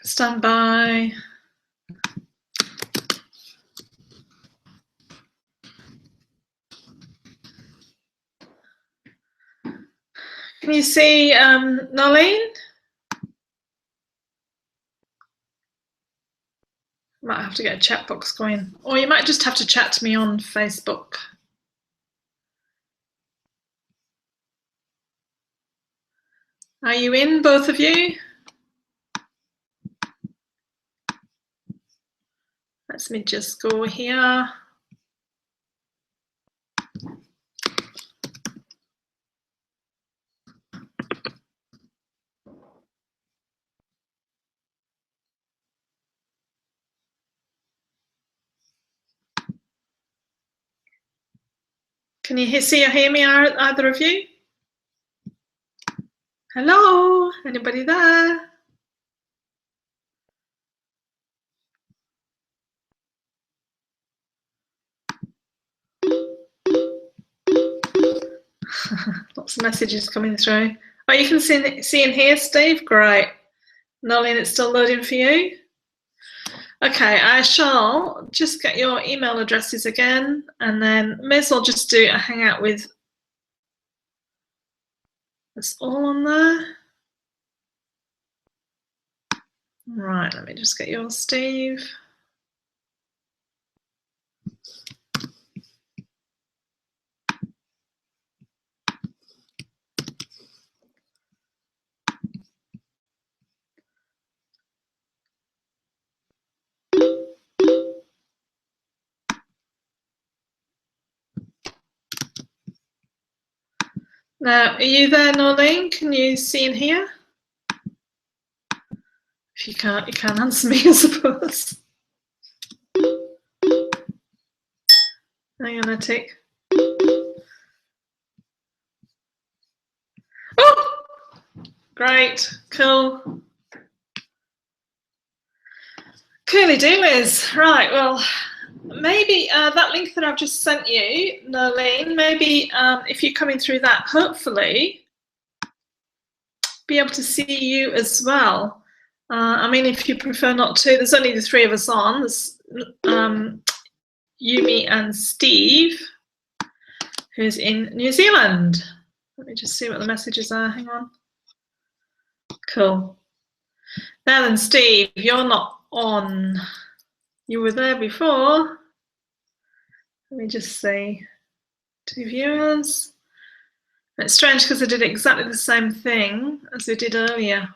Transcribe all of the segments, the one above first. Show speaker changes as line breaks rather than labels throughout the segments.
Stand by. Can you see Nolene? Might have to get a chat box going, or you might just have to chat to me on Facebook. Are you in, both of you? Let me just go here. Can you see or hear me, either of you? Hello, anybody there? Lots of messages coming through. Oh, you can see and hear, Steve? Great. Nolene, it's still loading for you? Okay, I shall just get your email addresses again, and then may as well just do a hangout with us all on there. Right, let me just get yours, Steve. Now, are you there, Nolene? Can you see and hear? If you can't, you can answer me, I suppose. Hang on a tick. Oh! Great, cool. Clearly do, Liz. Right, well, maybe that link that I've just sent you, Nolene, maybe if you're coming through that, hopefully be able to see you as well. I mean, if you prefer not to, there's only the three of us on. There's Yumi and Steve, who's in New Zealand. Let me just see what the messages are. Hang on. Cool. Now then, Steve, you're not on. You were there before. Let me just see. 2 viewers. It's strange because I did exactly the same thing as we did earlier.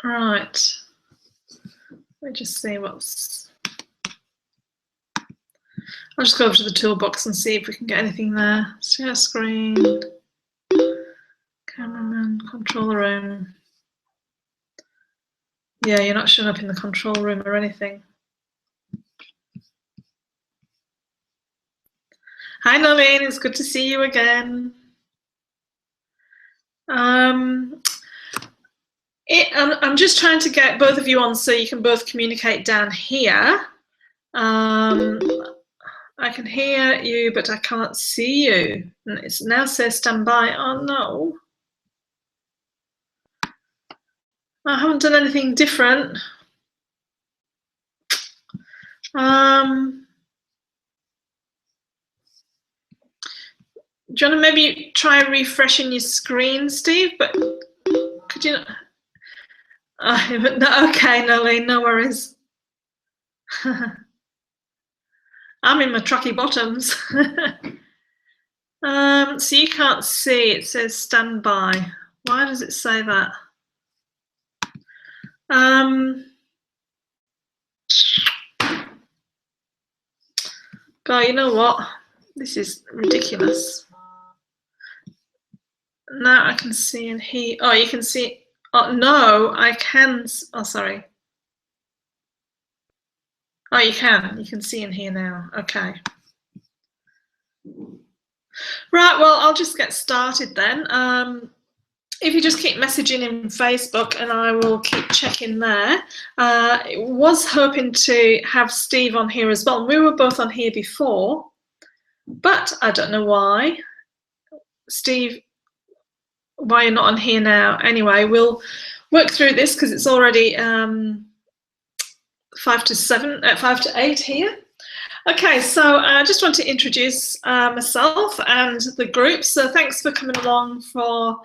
Right. Let me just see what's. I'll just go over to the toolbox and see if we can get anything there. Share screen, cameraman, control room. Yeah, you're not showing up in the control room or anything. Hi, Nolene, it's good to see you again. I'm just trying to get both of you on so you can both communicate down here. I can hear you, but I can't see you. And it now says stand by. Oh no. I haven't done anything different. Do you want to maybe try refreshing your screen, Steve? But could you not? Okay, Nolene, no worries. I'm in my trucky bottoms. So you can't see, it says stand by. Why does it say that? God, you know what? This is ridiculous. Now I can see and hear. Oh, you can see. Oh, no, I can. Oh, sorry. Oh, you can. You can see and hear now. Okay. Right, well, I'll just get started then. if you just keep messaging in Facebook, and I will keep checking there. Was hoping to have Steve on here as well. We were both on here before, but I don't know why. Steve, why you're not on here now? Anyway, we'll work through this because it's already 5 to 8 here. Okay, so I just want to introduce myself and the group. So thanks for coming along for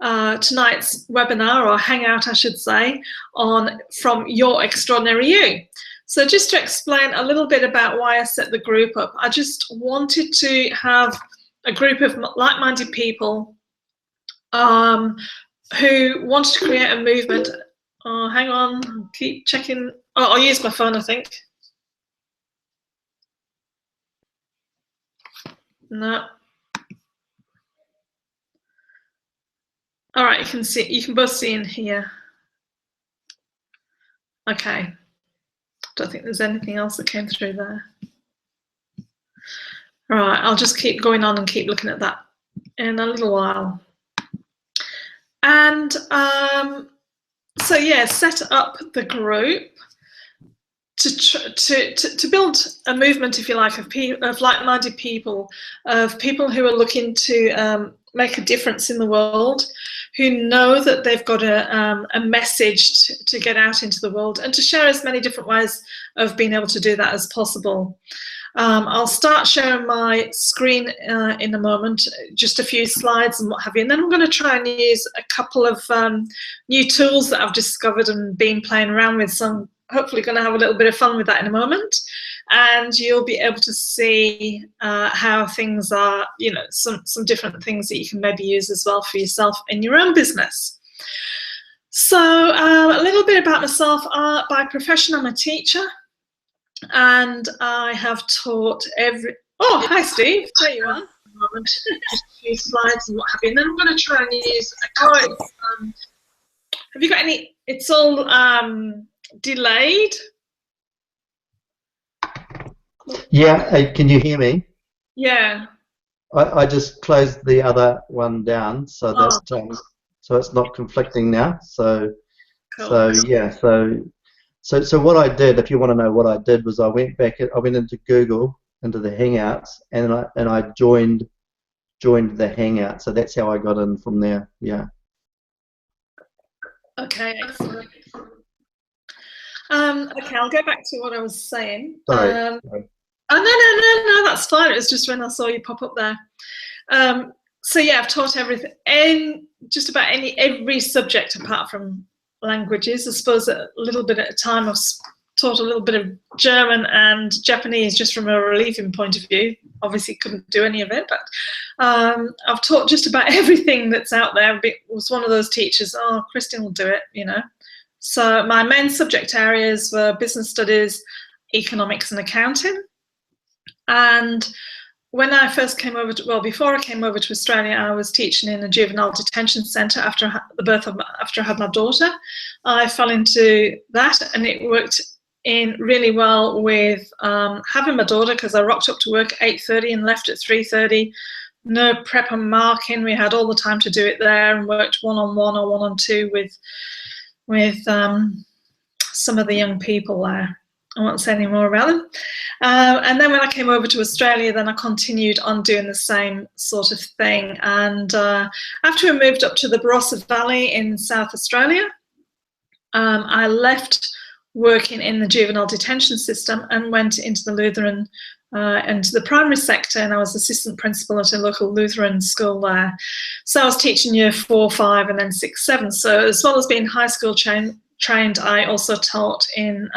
tonight's webinar, or hangout I should say, on From Your Extraordinary You. So just to explain a little bit about why I set the group up, I just wanted to have a group of like-minded people who wanted to create a movement. Oh, hang on, keep checking. Oh, I'll use my phone, I think. No. All right, you can both see in here. Okay. Don't think there's anything else that came through there. All right, I'll just keep going on and keep looking at that in a little while. And so yeah, set up the group to build a movement, if you like, of like-minded people, of people who are looking to make a difference in the world, who know that they've got a message to get out into the world, and to share as many different ways of being able to do that as possible. I'll start sharing my screen in a moment, just a few slides and what have you, and then I'm going to try and use a couple of new tools that I've discovered and been playing around with, so I'm hopefully going to have a little bit of fun with that in a moment, and you'll be able to see how things are, you know, some different things that you can maybe use as well for yourself in your own business. So a little bit about myself. By profession, I'm a teacher, and I have taught oh, hi Steve, there you are. Just a few slides and what have you, and then I'm going to try and use a couple have you got any, it's all delayed.
Yeah, can you hear me?
Yeah.
I just closed the other one down, so that so it's not conflicting now. So
Cool.
So what I did, if you want to know what I did, was I went into Google, into the Hangouts, and I joined the Hangout. So that's how I got in from there. Yeah.
Okay, excellent. Okay, I'll go back to what I was saying.
Sorry.
Oh, no, that's fine. It was just when I saw you pop up there. So yeah, I've taught everything, and just about every subject apart from languages. I suppose a little bit at a time. I've taught a little bit of German and Japanese just from a relieving point of view. Obviously couldn't do any of it, but I've taught just about everything that's out there. I was one of those teachers, oh, Christine will do it, you know. So my main subject areas were business studies, economics and accounting. And when I first came over before I came over to Australia, I was teaching in a juvenile detention centre after I had my daughter. I fell into that, and it worked in really well with having my daughter, because I rocked up to work at 8:30 and left at 3:30. No prep and marking. We had all the time to do it there, and worked one-on-one or one-on-two with some of the young people there. I won't say any more about them. And then when I came over to Australia, then I continued on doing the same sort of thing. And after we moved up to the Barossa Valley in South Australia, I left working in the juvenile detention system and went into the Lutheran, into the primary sector, and I was assistant principal at a local Lutheran school there. So I was teaching year 4, 5, and then 6, 7. So as well as being high school trained, I also taught in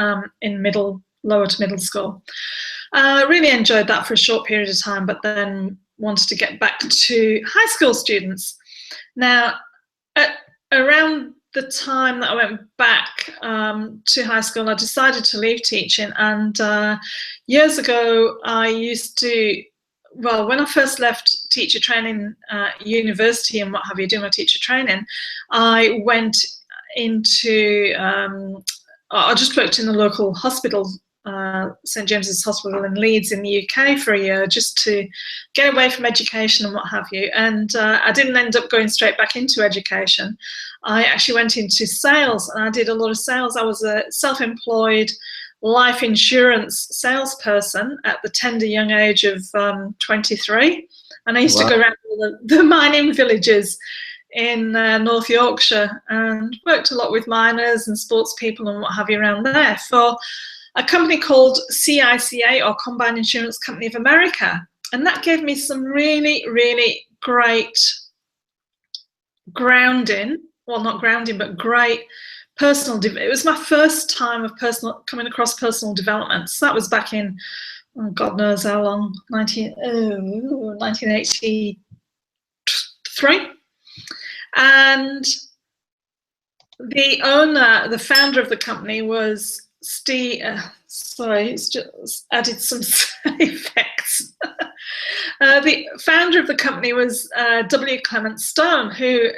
lower to middle school. Really enjoyed that for a short period of time, but then wanted to get back to high school students. Now, around the time that I went back to high school, I decided to leave teaching. And years ago, I used to, well, when I first left teacher training university and what have you, doing my teacher training, I went into, I just worked in the local hospital St James's Hospital in Leeds in the UK for a year, just to get away from education and what have you. And I didn't end up going straight back into education. I actually went into sales, and I did a lot of sales. I was a self-employed life insurance salesperson at the tender young age of 23. And I used to go around all the mining villages in North Yorkshire and worked a lot with miners and sports people and what have you around there for a company called CICA, or Combined Insurance Company of America. And that gave me some really, really great grounding. Well, not grounding, but great personal. It was my first time of coming across personal development. So that was back in, oh, God knows how long, 1983. And the owner, the founder of the company was Steve. Sorry, it's just added some effects. The founder of the company was W. Clement Stone, who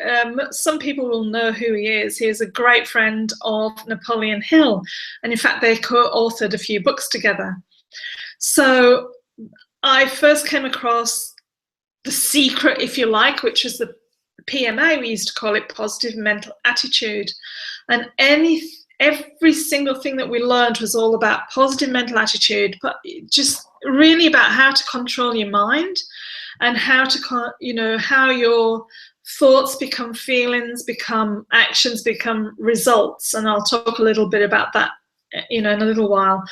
some people will know who he is. He is a great friend of Napoleon Hill, and in fact, they co-authored a few books together. So I first came across the secret, if you like, which was the PMA. We used to call it positive mental attitude, and every single thing that we learned was all about positive mental attitude, but just really about how to control your mind and how to, how your thoughts become feelings, become actions, become results. And I'll talk a little bit about that, in a little while.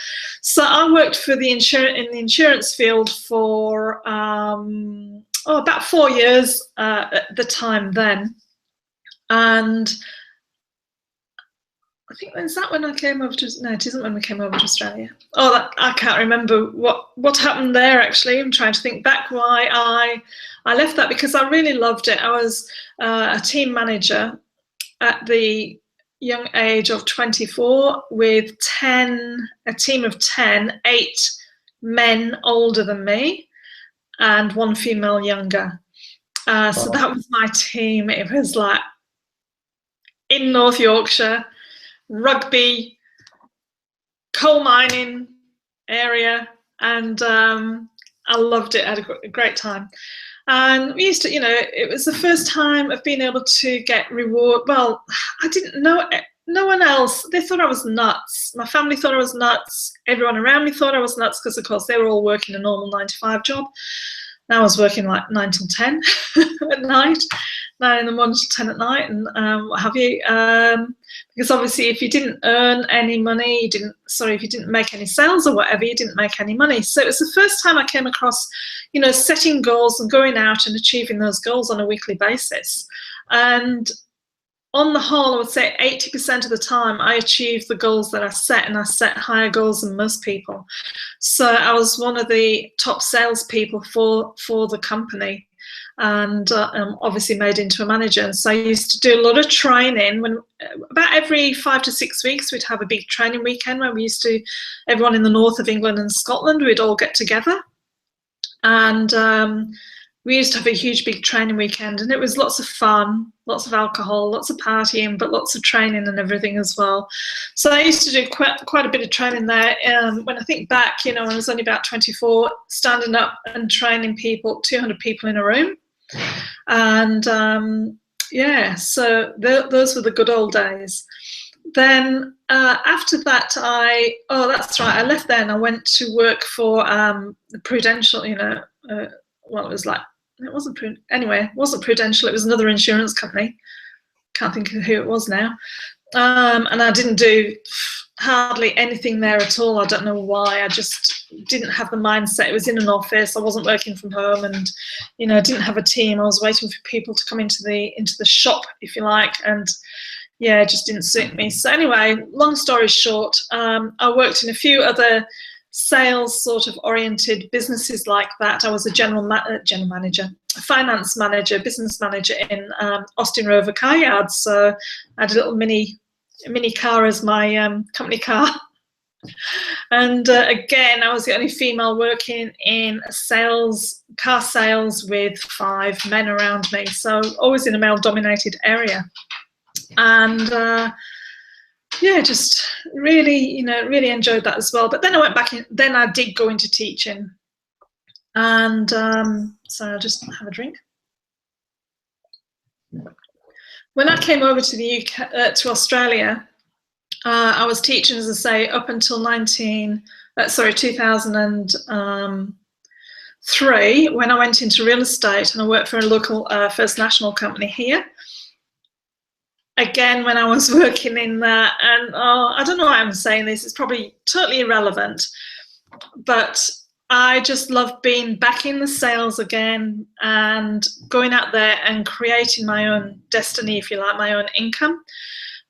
So I worked for in the insurance field for about 4 years at the time then, and I think is that when I came over to, no, it isn't when we came over to Australia. Oh, I can't remember what happened there actually. I'm trying to think back why I left that, because I really loved it. I was a team manager at the young age of 24 with a team of 10, 8 men older than me and 1 female younger. So that was my team. It was like in North Yorkshire, rugby, coal mining area, and I loved it. I had a great time. And we used to, it was the first time of being able to get reward. Well, I didn't know, no one else, they thought I was nuts. My family thought I was nuts. Everyone around me thought I was nuts because, of course, they were all working a normal 9-to-5 job. And I was working like 9 till 10 at night, 9 in the morning till 10 at night, and what have you. Because obviously, if you didn't earn any money, if you didn't make any sales or whatever, you didn't make any money. So it was the first time I came across, setting goals and going out and achieving those goals on a weekly basis. And on the whole, I would say 80% of the time I achieved the goals that I set, and I set higher goals than most people. So I was one of the top salespeople for the company, and obviously made into a manager. And so I used to do a lot of training. When about every 5 to 6 weeks, we'd have a big training weekend where we used to, everyone in the north of England and Scotland, we'd all get together, and we used to have a huge big training weekend, and it was lots of fun, lots of alcohol, lots of partying, but lots of training and everything as well. So I used to do quite a bit of training there. When I think back, when I was only about 24, standing up and training people, 200 people in a room. And so those were the good old days. Then after that, that's right, I left there and I went to work for Prudential, well, it wasn't Prudential, it was another insurance company. Can't think of who it was now. And I didn't do hardly anything there at all. I don't know why. I just didn't have the mindset. It was in an office. I wasn't working from home, and I didn't have a team. I was waiting for people to come into the shop, if you like, and it just didn't suit me. So anyway, long story short, I worked in a few other sales sort of oriented businesses like that. I was a general manager, a finance manager, business manager in Austin Rover car yards. So I had a little mini car as my company car. And again, I was the only female working in car sales with 5 men around me. So always in a male dominated area. And yeah, just really, really enjoyed that as well. But then I went back in. Then I did go into teaching, and so I'll just have a drink. When I came over to the UK, to Australia, I was teaching, as I say, up until 2003, when I went into real estate and I worked for a local First National company here. Again, when I was working in that, and I don't know why I'm saying this, it's probably totally irrelevant, but I just love being back in the sales again and going out there and creating my own destiny, if you like, my own income.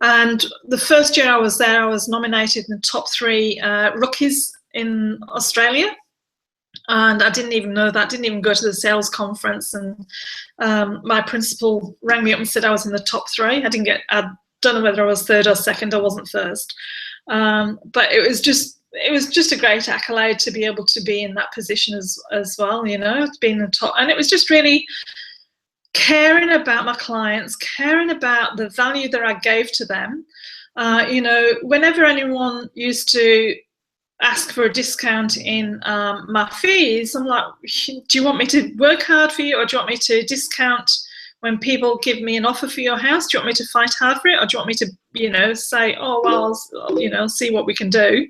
And the first year I was there, I was nominated in the top 3 rookies in Australia. And I didn't even know that, didn't even go to the sales conference. And my principal rang me up and said I was in the top 3. I don't know whether I was 3rd or 2nd, I wasn't 1st. But it was just a great accolade to be able to be in that position as well, being the top. And it was just really caring about my clients, caring about the value that I gave to them. Whenever anyone used to ask for a discount in my fees, I'm like, do you want me to work hard for you, or do you want me to discount when people give me an offer for your house? Do you want me to fight hard for it, or do you want me to, say, oh, well, I'll see what we can do?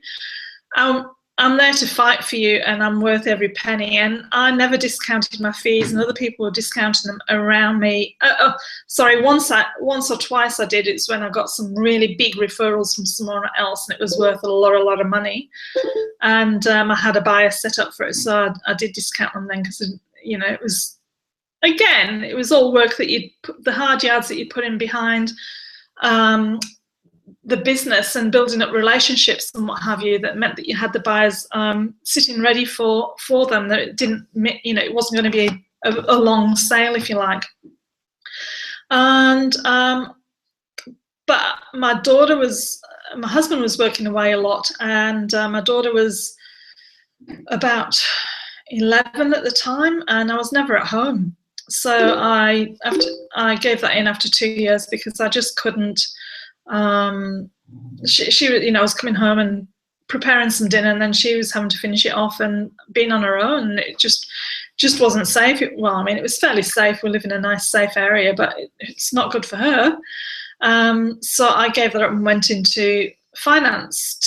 I'm there to fight for you, and I'm worth every penny. And I never discounted my fees, and other people were discounting them around me. Once or twice I did. It's when I got some really big referrals from someone else, and it was worth a lot of money. And I had a buyer set up for it, so I did discount them then, because it was, again, it was all work that the hard yards that you put in behind the business and building up relationships and what have you, that meant that you had the buyers sitting ready for them, that it didn't, it wasn't going to be a long sale, if you like. And but my husband was working away a lot, and my daughter was about 11 at the time, and I was never at home. So I gave that in after 2 years, because I just couldn't. She I was coming home and preparing some dinner, and then she was having to finish it off and being on her own. It just wasn't safe. It was fairly safe. We live in a nice, safe area, but it's not good for her. So I gave that up and went into finance.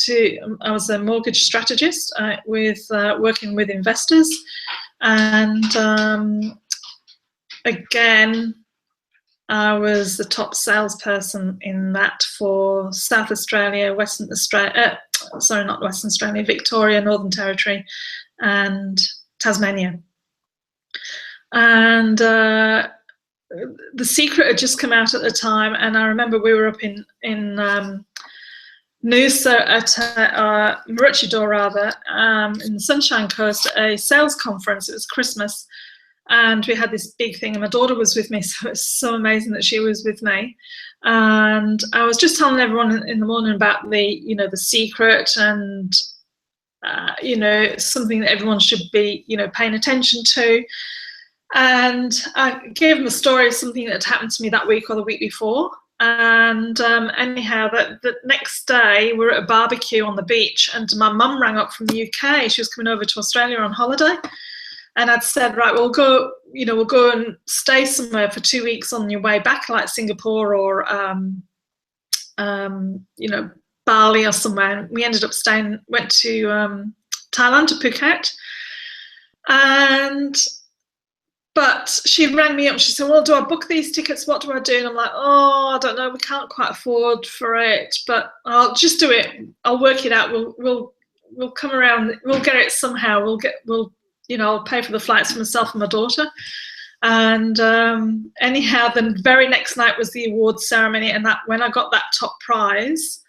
I was a mortgage strategist working with investors, and again, I was the top salesperson in that for South Australia, Western Australia, not Western Australia, Victoria, Northern Territory, and Tasmania. And The Secret had just come out at the time, and I remember we were up in Noosa at Maroochydore, rather, in the Sunshine Coast, at a sales conference. It was Christmas. And we had this big thing, and my daughter was with me, so it's so amazing that she was with me. And I was just telling everyone in the morning about the secret, and something that everyone should be paying attention to. And I gave them a story of something that had happened to me that week or the week before. And anyhow, the next day we were at a barbecue on the beach, and my mum rang up from the UK. She was coming over to Australia on holiday. And I'd said, right, we'll go and stay somewhere for 2 weeks on your way back, like Singapore or, Bali or somewhere. And we ended up went to Thailand, to Phuket. But she rang me up. She said, well, do I book these tickets? What do I do? And I'm like, oh, I don't know. We can't quite afford for it, but I'll just do it. I'll work it out. We'll come around. We'll get it somehow. I'll pay for the flights for myself and my daughter. And anyhow, the very next night was the awards ceremony, and when I got that top prize,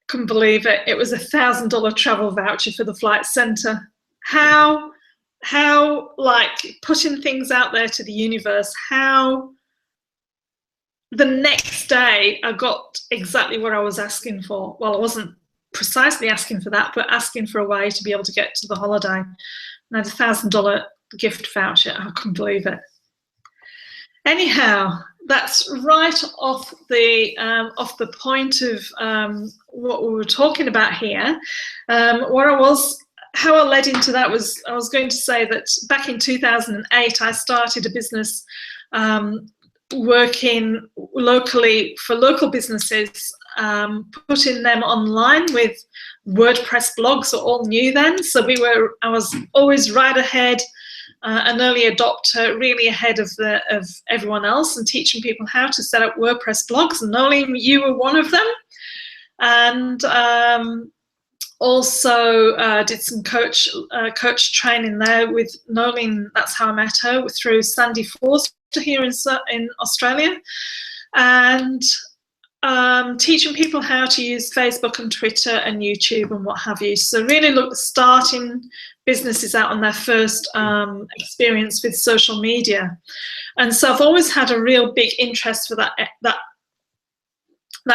couldn't believe it. It was $1,000 travel voucher for the Flight Centre. How like putting things out there to the universe, how the next day I got exactly what I was asking for. Well, I wasn't precisely asking for that, but asking for a way to be able to get to the holiday. And I had $1,000 gift voucher. I couldn't believe it. Anyhow, that's right off the point of what we were talking about here. How I led into that was I was going to say that back in 2008 I started a business working locally for local businesses, putting them online with WordPress blogs are all new then. So I was always right ahead, an early adopter, really ahead of everyone else, and teaching people how to set up WordPress blogs. And Nolene, you were one of them. And also did some coach training there with Nolene. That's how I met her, through Sandy Forster here in Australia. And teaching people how to use Facebook and Twitter and YouTube and what have you. So really starting businesses out on their first experience with social media. And so I've always had a real big interest for that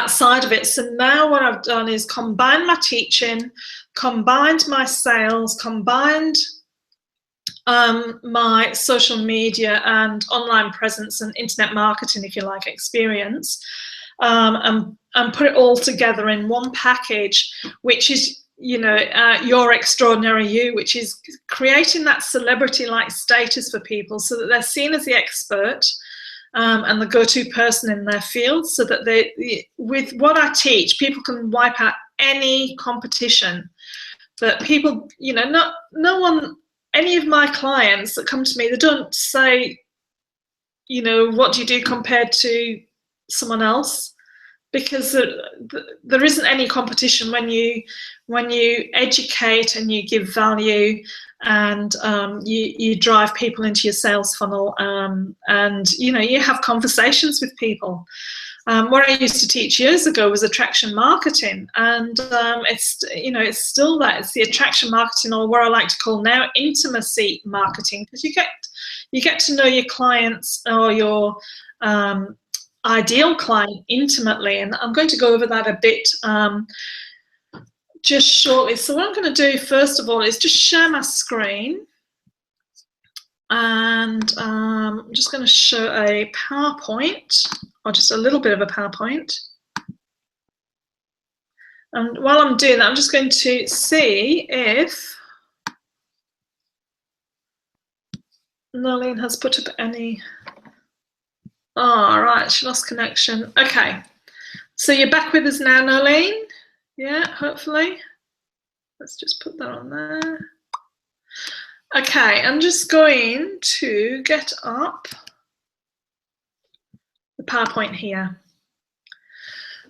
side of it. So now what I've done is combine my teaching, combined my sales, combined my social media and online presence and internet marketing, if you like, experience, and put it all together in one package, which is, Your Extraordinary You, which is creating that celebrity-like status for people so that they're seen as the expert and the go-to person in their field, so that with what I teach, people can wipe out any competition. That people, any of my clients that come to me, they don't say, what do you do compared to someone else? Because there isn't any competition when you educate and you give value, and you drive people into your sales funnel, and you have conversations with people. What I used to teach years ago was attraction marketing, and it's still that. It's the attraction marketing, or what I like to call now intimacy marketing, because you get to know your clients or your ideal client intimately, and I'm going to go over that a bit just shortly. So what I'm going to do first of all is just share my screen, and I'm just going to show a PowerPoint, or just a little bit of a PowerPoint. And while I'm doing that, I'm just going to see if Nolene has put up any. Oh, right, she lost connection. Okay, so you're back with us now, Nolene? Yeah, hopefully. Let's just put that on there. Okay, I'm just going to get up the PowerPoint here.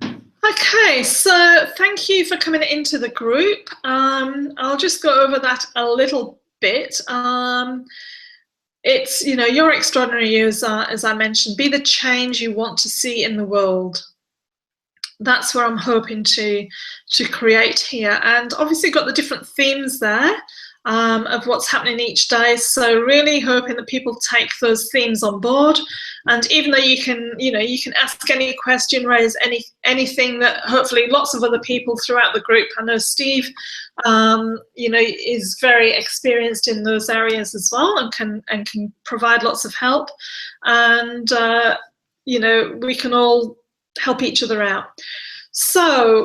Okay, so thank you for coming into the group. I'll just go over that a little bit. It's, Your Extraordinary You, as I mentioned, be the change you want to see in the world. That's where I'm hoping to create here. And obviously got the different themes there of what's happening each day. So really hoping that people take those themes on board. And even though you can ask any question, raise anything, that hopefully lots of other people throughout the group. I know Steve, is very experienced in those areas as well, and can provide lots of help. And we can all help each other out. So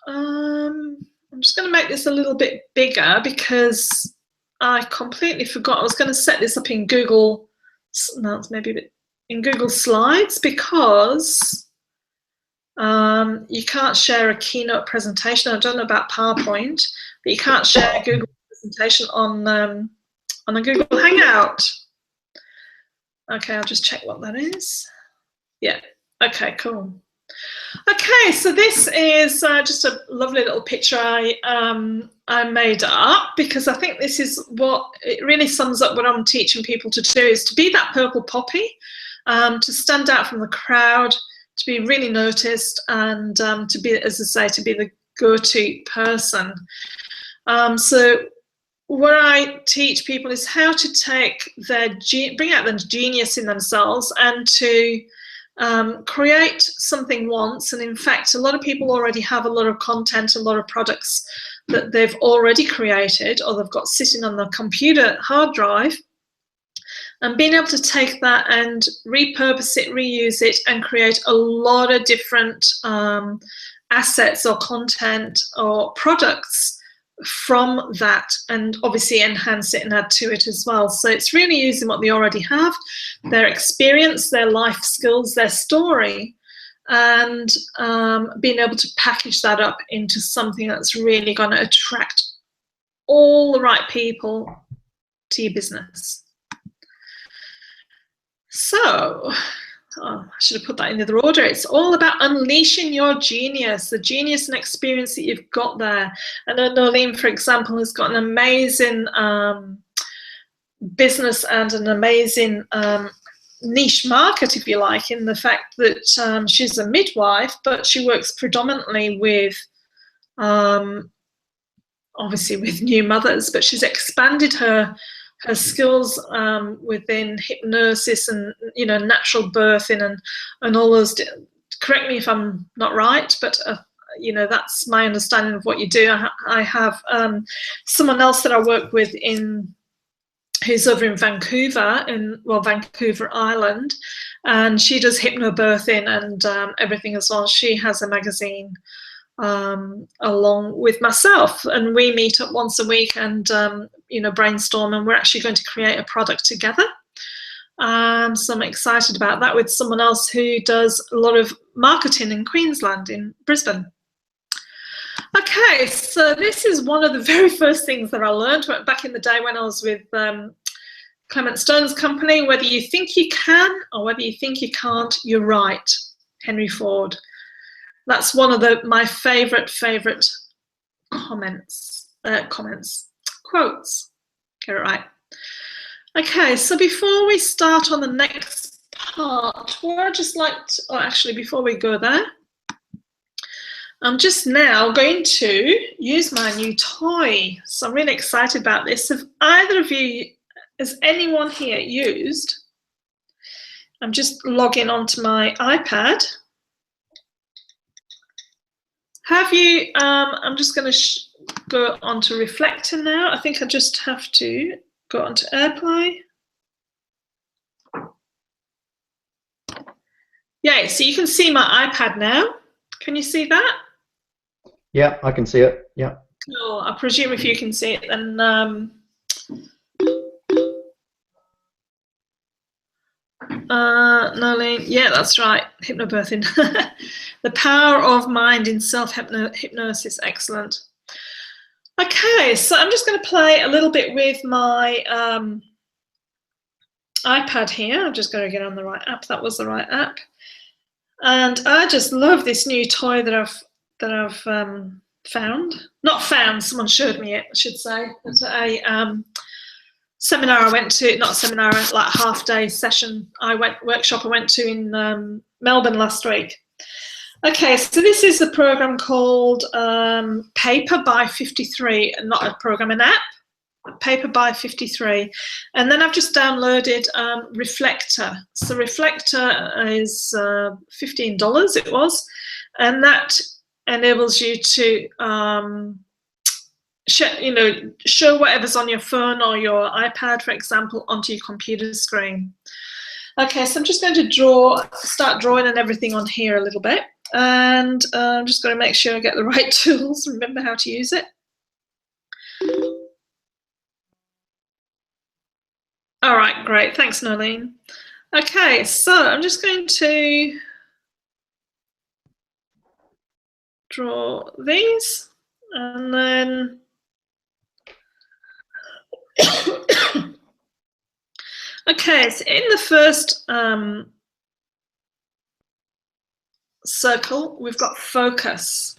I'm just going to make this a little bit bigger, because I completely forgot. I was going to set this up in Google. No, it's maybe a bit in Google Slides, because you can't share a keynote presentation. I don't know about PowerPoint, but you can't share a Google presentation on a Google Hangout. Okay, I'll just check what that is. Yeah. Okay, cool. Okay, so this is just a lovely little picture I made up, because I think this is what it really sums up what I'm teaching people to do, is to be that purple poppy, to stand out from the crowd, to be really noticed, and to be, as I say, to be the go-to person. So what I teach people is how to bring out the genius in themselves, and to create something once. And in fact, a lot of people already have a lot of content, a lot of products that they've already created, or they've got sitting on the computer hard drive. and being able to take that and repurpose it, reuse it, and create a lot of different assets or content or products from that, and obviously enhance it and add to it as well. So it's really using what they already have, their experience, their life skills, their story, and being able to package that up into something that's really going to attract all the right people to your business. So, I should have put that in the other order. It's all about unleashing your genius, the genius and experience that you've got there. I know Nolene, for example, has got an amazing business and an amazing niche market, if you like, in the fact that she's a midwife, but she works predominantly with obviously with new mothers, but she's expanded her skills within hypnosis and, you know, natural birthing and all those. Correct me if I'm not right, but you know, that's my understanding of what you do. I have someone else that I work with who's over in Vancouver, Vancouver Island, and she does hypnobirthing and everything as well. She has a magazine along with myself, and we meet up once a week and you know, brainstorm, and we're actually going to create a product together. So I'm excited about that, with someone else who does a lot of marketing in Queensland, in Brisbane. Okay, so this is one of the very first things that I learned back in the day when I was with Clement Stone's company. Whether you think you can or whether you think you can't, you're right. Henry Ford. That's one of my favorite quotes. Get it right. Okay, so before we start on the next part, I'd just like to, or actually before we go there, I'm just now going to use my new toy. So I'm really excited about this. Have either of you, has anyone here used, I'm just logging onto my iPad. Have you, I'm just going to go onto Reflector now. I think I just have to go onto AirPlay. Yeah, so you can see my iPad now. Can you see that?
Yeah, I can see it. Yeah.
Cool. I presume if you can see it, then Nolene, yeah, that's right. Hypnobirthing. The power of mind in self-hypnosis. Excellent. Okay, so I'm just going to play a little bit with my iPad here. I'm just going to get on the right app. That was the right app. And I just love this new toy that I've found. Not found, someone showed me it, I should say. At a seminar I went to, not a seminar, like half-day session workshop I went to in Melbourne last week. Okay, so this is a program called Paper by 53, not a program, an app. Paper by 53, and then I've just downloaded Reflector. So Reflector is $15, it was, and that enables you to show whatever's on your phone or your iPad, for example, onto your computer screen. Okay, so I'm just going to start drawing and everything on here a little bit, and I'm just going to make sure I get the right tools, remember how to use it. All right, great. Thanks, Nolene. Okay, so I'm just going to draw these, and then okay, so in the first circle, we've got focus.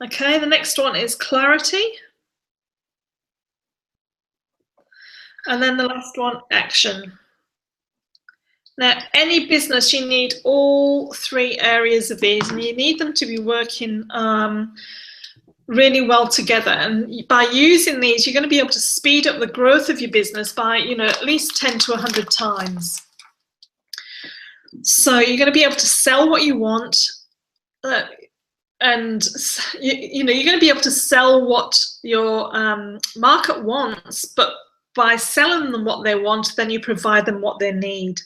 Okay, the next one is clarity. And then the last one, action. Now, any business, you need all three areas of these, and you need them to be working really well together. And by using these, you're going to be able to speed up the growth of your business by, at least 10 to 100 times. So you're going to be able to sell what you want, and you're going to be able to sell what your market wants, but by selling them what they want, then you provide them what they need.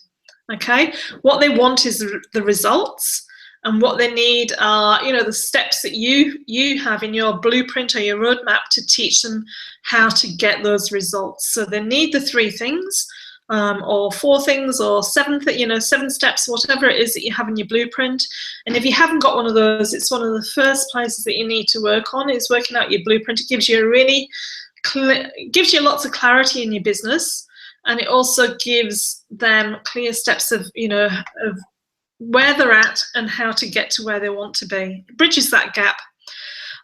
Okay, what they want is the results, and what they need are, you know, the steps that you have in your blueprint or your roadmap to teach them how to get those results. So they need the 3 things, or 4 things, or 7, you know, 7 steps, whatever it is that you have in your blueprint. And if you haven't got one of those, it's one of the first places that you need to work on, is working out your blueprint. It gives you a really gives you lots of clarity in your business, and it also gives them clear steps of, you know, of where they're at and how to get to where they want to be. It bridges that gap.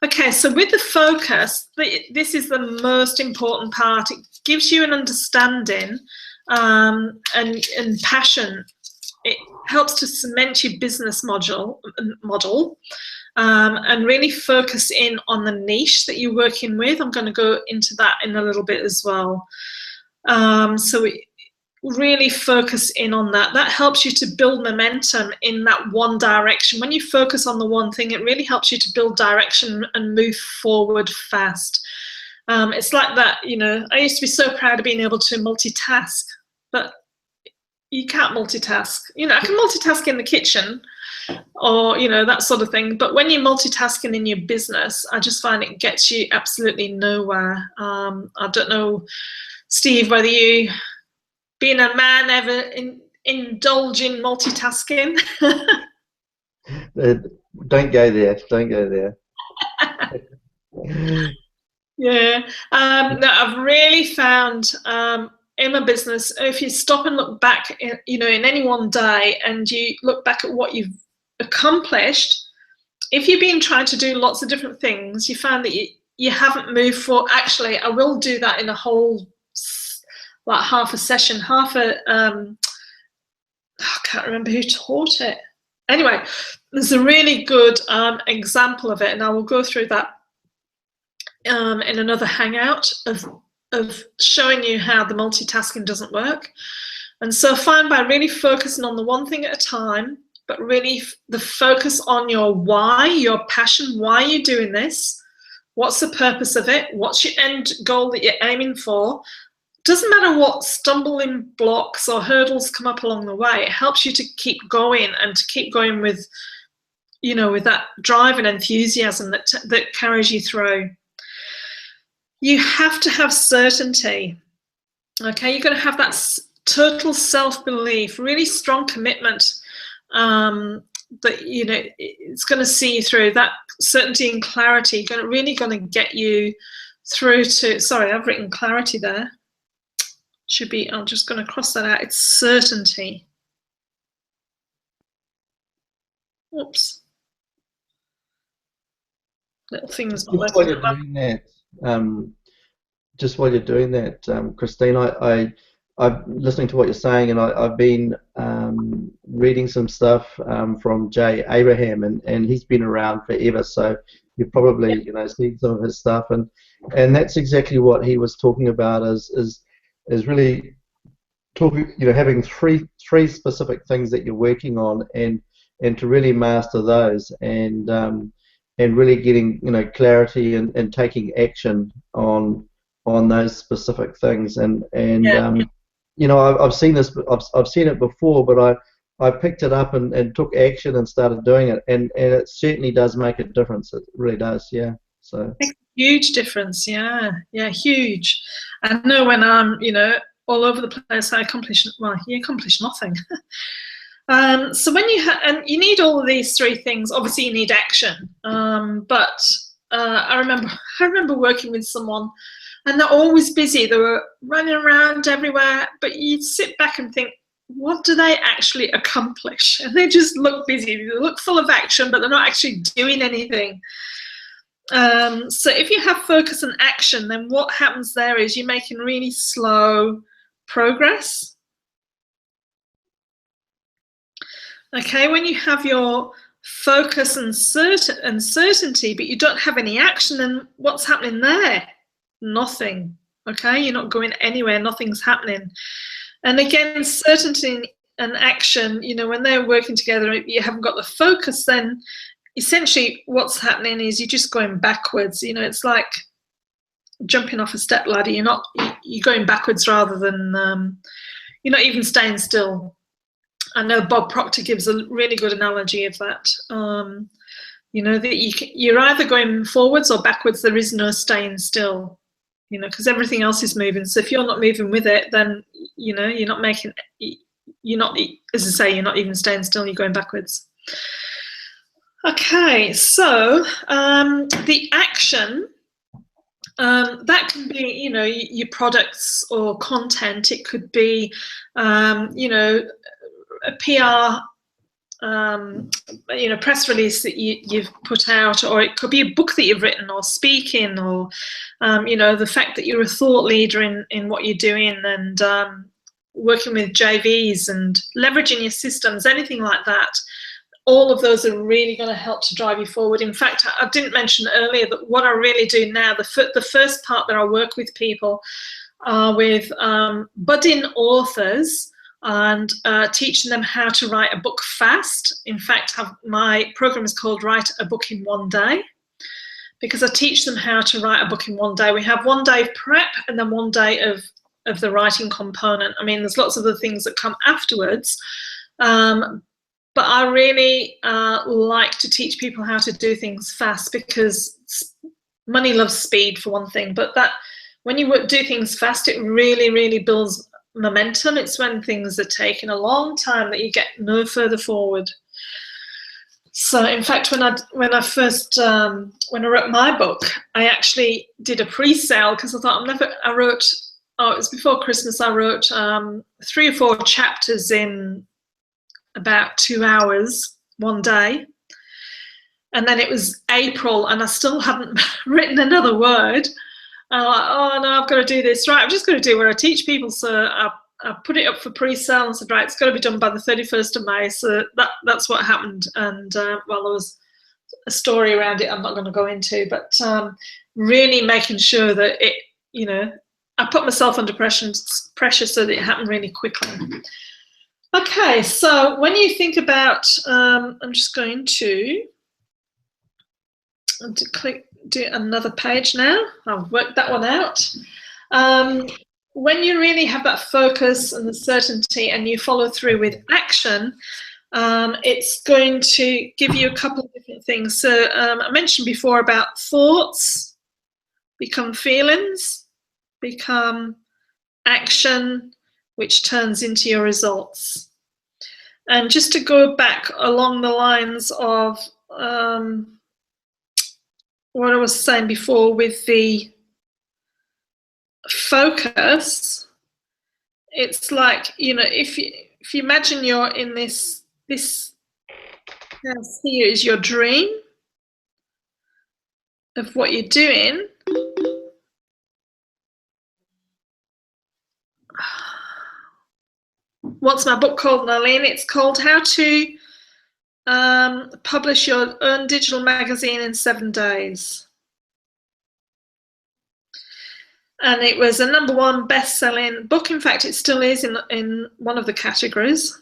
Okay, so with the focus, this is the most important part. It gives you an understanding and passion. It helps to cement your business model and really focus in on the niche that you're working with. I'm going to go into that in a little bit as well. So we really focus in on that. That helps you to build momentum in that one direction. When you focus on the one thing, it really helps you to build direction and move forward fast. It's like that, you know, I used to be so proud of being able to multitask, but you can't multitask. You know, I can multitask in the kitchen, or, you know, that sort of thing. But when you're multitasking in your business, I just find it gets you absolutely nowhere. I don't know, Steve, whether you, being a man, ever indulge in multitasking?
Don't go there. Don't go there.
Yeah. No, I've really found in my business, if you stop and look back, you know, in any one day, and you look back at what you've accomplished, if you've been trying to do lots of different things, you find that you haven't moved forward. Actually, I will do that in a whole, like half a session, I can't remember who taught it. Anyway, there's a really good example of it, and I will go through that in another hangout of showing you how the multitasking doesn't work. And so I find by really focusing on the one thing at a time, but really the focus on your why, your passion, why you're doing this, what's the purpose of it, what's your end goal that you're aiming for. Doesn't matter what stumbling blocks or hurdles come up along the way, it helps you to keep going, and to keep going with, you know, with that drive and enthusiasm that carries you through. You have to have certainty. Okay, you've got to have that total self-belief, really strong commitment that, you know, it's going to see you through. That certainty and clarity really going to get you through to, sorry, I've written clarity there. Should be, I'm just going to cross that out. It's certainty. Oops. Little thing's not
Just while you're doing that, Christine, I'm listening to what you're saying, and I've been reading some stuff from Jay Abraham, and he's been around forever, so you've probably, you know, seen some of his stuff, and that's exactly what he was talking about, is really talking, you know, having three specific things that you're working on, and to really master those, and really getting, you know, clarity and taking action on those specific things, and you know, I've seen this, I've seen it before, but I picked it up and took action and started doing it, and it certainly does make a difference. It really does, yeah. So
huge difference, yeah, huge. I know when I'm, you know, all over the place, you accomplish nothing. So when you need all of these 3 things. Obviously, you need action. But I remember working with someone, and they're always busy. They were running around everywhere. But you sit back and think, what do they actually accomplish? And they just look busy. They look full of action, but they're not actually doing anything. So if you have focus and action, then what happens there is you're making really slow progress. Okay, when you have your focus and certainty, but you don't have any action, then what's happening there? Nothing. Okay, you're not going anywhere, nothing's happening. And again, certainty and action, you know, when they're working together, you haven't got the focus, then essentially what's happening is you're just going backwards. You know, it's like jumping off a step ladder. You're going backwards rather than you're not even staying still. I know Bob Proctor gives a really good analogy of that. You know, that you're either going forwards or backwards. There is no staying still, you know, because everything else is moving. So if you're not moving with it, then, you know, you're not, as I say, you're not even staying still, you're going backwards. Okay, so the action, that can be, you know, your products or content. It could be, you know, a PR, you know, press release that you've put out, or it could be a book that you've written, or speaking, or you know, the fact that you're a thought leader in what you're doing, and working with JVs and leveraging your systems, anything like that. All of those are really going to help to drive you forward. In fact, I didn't mention earlier that what I really do now, the first part that I work with people are with budding authors, and teaching them how to write a book fast. In fact, my program is called Write a Book in One Day, because I teach them how to write a book in one day. We have 1 day of prep and then 1 day of the writing component. I mean, there's lots of other things that come afterwards, but I really like to teach people how to do things fast, because money loves speed, for one thing, but that when you do things fast, it really, really builds momentum. It's when things are taking a long time that you get no further forward. So in fact, when I wrote my book, I actually did a pre-sale, because I thought it was before Christmas. I wrote 3 or 4 chapters in about 2 hours, 1 day, and then it was April and I still hadn't written another word. I'm like, oh no, I've got to do this. Right, I'm just going to do what I teach people. So I put it up for pre-sale and said, right, it's got to be done by the 31st of May. So that's what happened. And well, there was a story around it I'm not going to go into, but really making sure that it, you know, I put myself under pressure so that it happened really quickly. Okay, so when you think about, I'm just going to do another page now. I've worked that one out. When you really have that focus and the certainty and you follow through with action, it's going to give you a couple of different things. So I mentioned before about thoughts become feelings, become action, which turns into your results. And just to go back along the lines of what I was saying before with the focus, it's like, you know, if you imagine you're in this here is your dream of what you're doing. What's my book called, Nalene? It's called How to Publish Your Own Digital Magazine in 7 Days. And it was a #1 best-selling book. In fact, it still is in one of the categories.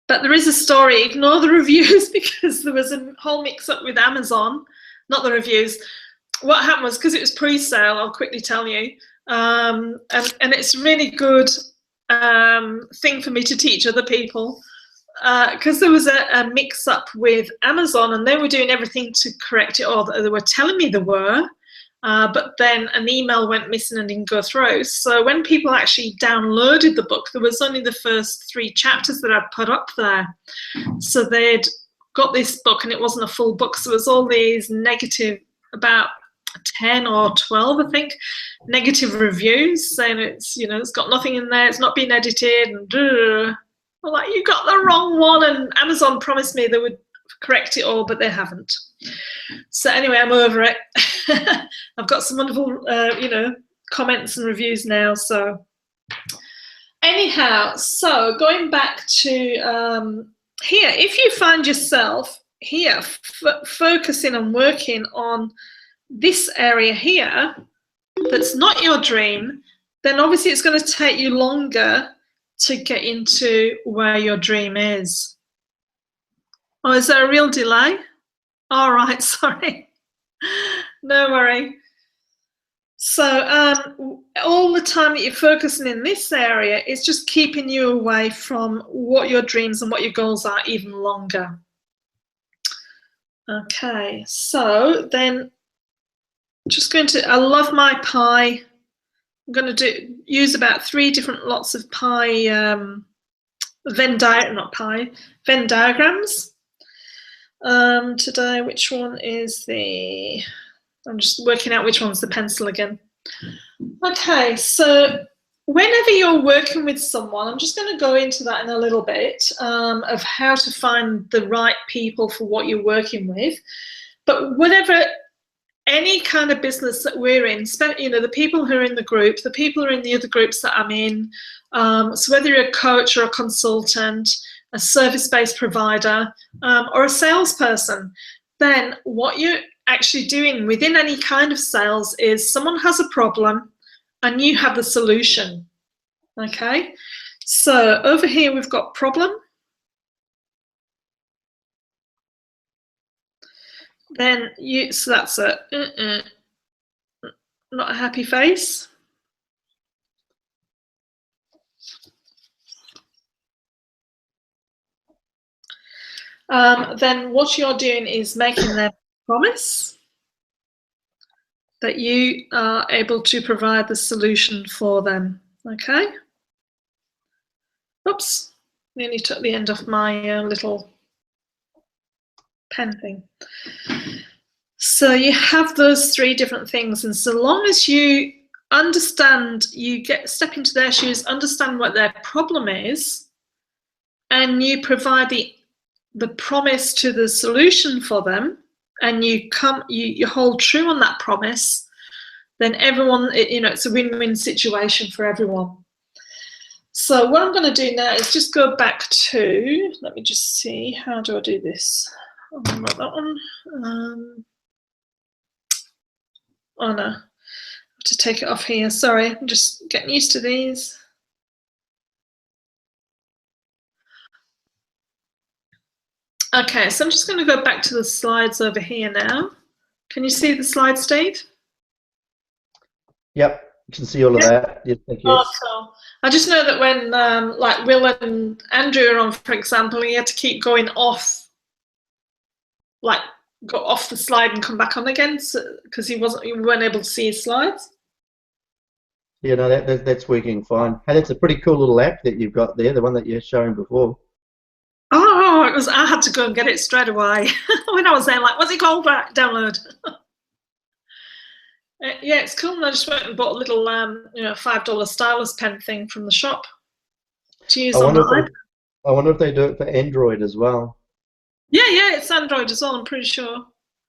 But there is a story. Ignore the reviews, because there was a whole mix-up with Amazon, not the reviews. What happened was, because it was pre-sale, I'll quickly tell you, and it's a really good thing for me to teach other people, because there was a mix-up with Amazon, and they were doing everything to correct it, or they were telling me they were. But then an email went missing and didn't go through. So when people actually downloaded the book, there was only the first 3 chapters that I'd put up there. So they'd got this book and it wasn't a full book. So there was all these negative, about 10 or 12, I think, negative reviews saying it's, you know, it's got nothing in there, it's not been edited, and I'm like, you got the wrong one. And Amazon promised me they would correct it all, but they haven't. So anyway, I'm over it. I've got some wonderful, you know, comments and reviews now. So anyhow, so going back to here, if you find yourself here focusing and working on this area here that's not your dream, then obviously it's going to take you longer to get into where your dream is. Oh, is there a real delay? All right, sorry. No worry. So all the time that you're focusing in this area is just keeping you away from what your dreams and what your goals are even longer. Okay, so then just going to, I love my pie. I'm going to use about 3 different lots of pie, Venn diagrams. Today, which one is the, I'm just working out which one's the pencil again. Okay, so whenever you're working with someone, I'm just going to go into that in a little bit, of how to find the right people for what you're working with. But whatever, any kind of business that we're in, the people who are in the group, the people who are in the other groups that I'm in, so whether you're a coach or a consultant, a service-based provider, or a salesperson, then what you're actually doing within any kind of sales is someone has a problem and you have the solution. Okay, so over here we've got problem. Then so that's a not a happy face. Then what you're doing is making them promise that you are able to provide the solution for them. Okay. Oops, nearly took the end off my little pen thing. So you have those 3 different things, and so long as you understand, you step into their shoes, understand what their problem is, and you provide the promise to the solution for them, and you hold true on that promise, then everyone, it's a win-win situation for everyone. So what I'm going to do now is just go back to, let me just see, how do I do this? Oh, not that one. Oh no, I have to take it off here. Sorry, I'm just getting used to these. Okay, so I'm just going to go back to the slides over here now. Can you see the slides, Steve?
Yep, you can see all of that. Yes, thank you.
Oh, cool. I just know that when like Will and Andrew are on, for example, he had to keep going off, like go off the slide and come back on again, because you weren't able to see his slides.
Yeah, no, that's working fine. Hey, that's a pretty cool little app that you've got there, the one that you're showing before.
Oh, I had to go and get it straight away when I was there. Like, what's it called? Download. Yeah, it's cool. And I just went and bought a little, $5 stylus pen thing from the shop to use on the iPad.
I wonder if they do it for Android as well.
Yeah, it's Android as well, I'm pretty sure.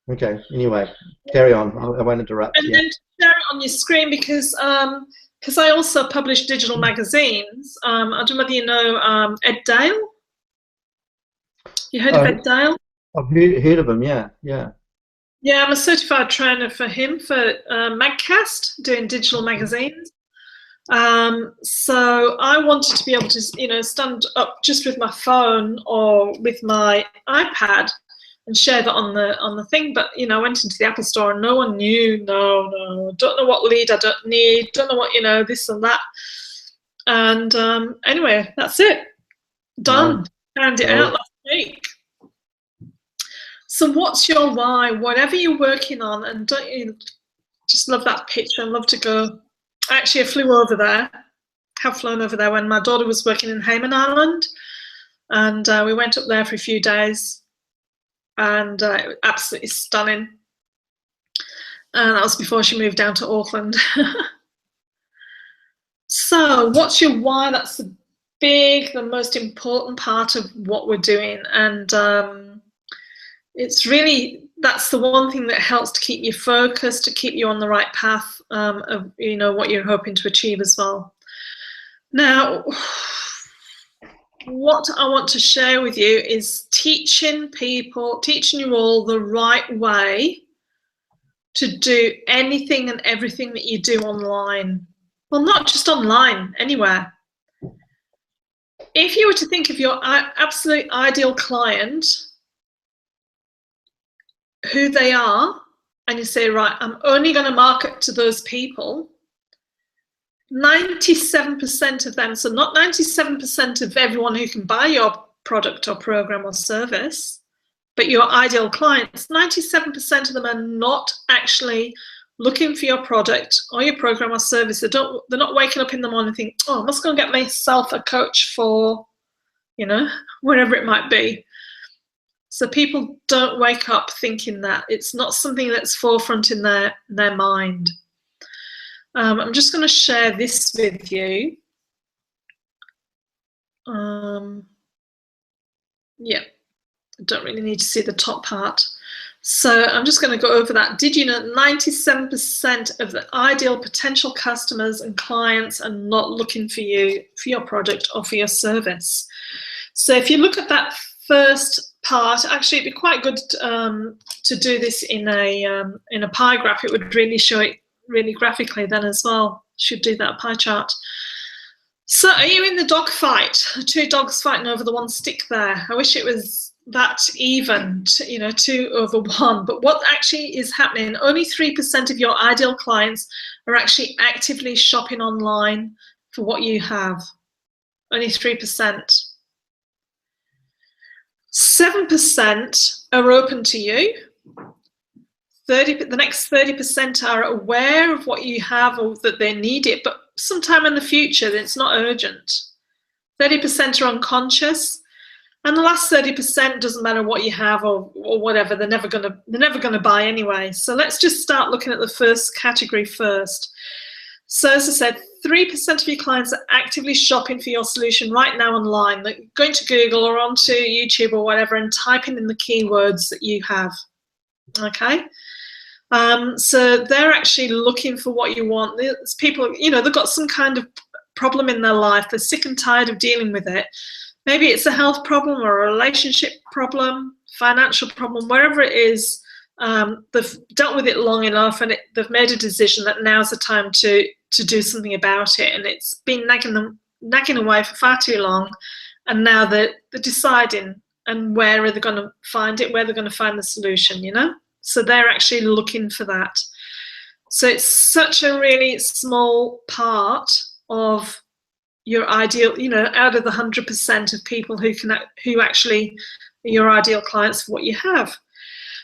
Okay, anyway, carry on. I won't interrupt.
And then share it on your screen because I also publish digital magazines. I don't know whether you know Ed Dale. You heard of Ed Dale?
I've heard of him, yeah.
Yeah, I'm a certified trainer for him for Magcast, doing digital magazines. So I wanted to be able to, stand up just with my phone or with my iPad and share that on the thing. But I went into the Apple Store and no one knew. No, don't know what lead I don't need. Don't know what this and that. And anyway, that's it. Done. Found it out last week. So what's your why? Whatever you're working on, and don't you just love that picture? I love to go. Actually, I flew over there. Have flown over there when my daughter was working in Hayman Island, and we went up there for a few days, and it was absolutely stunning. And that was before she moved down to Auckland. So, what's your why? That's the most important part of what we're doing, and it's really, that's the one thing that helps to keep you focused, to keep you on the right path of what you're hoping to achieve as well. Now, what I want to share with you is teaching you all the right way to do anything and everything that you do online. Well, not just online, anywhere. If you were to think of your absolute ideal client, who they are, and you say, right, I'm only going to market to those people, 97% of them, so not 97% of everyone who can buy your product or program or service, but your ideal clients, 97% of them are not actually looking for your product or your program or service. They're not waking up in the morning and think, oh, I must go and get myself a coach for, you know, whatever it might be. So people don't wake up thinking that. It's not something that's forefront in their mind. I'm just going to share this with you. Yeah, I don't really need to see the top part. So I'm just going to go over that. Did you know 97% of the ideal potential customers and clients are not looking for you, for your product or for your service? So if you look at that first part, actually it'd be quite good to do this in a pie graph. It would really show it really graphically then as well. Should do that pie chart. So are you in the dog fight? Two dogs fighting over the one stick there. I wish it was that even, you know, 2/1. But what actually is happening, only 3% of your ideal clients are actually actively shopping online for what you have. Only 3%. 7% are open to you. The next 30% are aware of what you have or that they need it, but sometime in the future, it's not urgent. 30% are unconscious, and the last 30% doesn't matter what you have or whatever. They're never gonna buy anyway. So let's just start looking at the first category first. So as I said, 3% of your clients are actively shopping for your solution right now online. They're going to Google or onto YouTube or whatever and typing in the keywords that you have. Okay. So they're actually looking for what you want. There's people, you know, they've got some kind of problem in their life. They're sick and tired of dealing with it. Maybe it's a health problem or a relationship problem, financial problem, wherever it is. They've dealt with it long enough, and they've made a decision that now's the time to do something about it. And it's been nagging away for far too long, and now they're deciding, and where are they going to find it? Where they're going to find the solution? You know. So they're actually looking for that. So it's such a really small part of your ideal, you know, out of the 100% of people who actually are your ideal clients for what you have.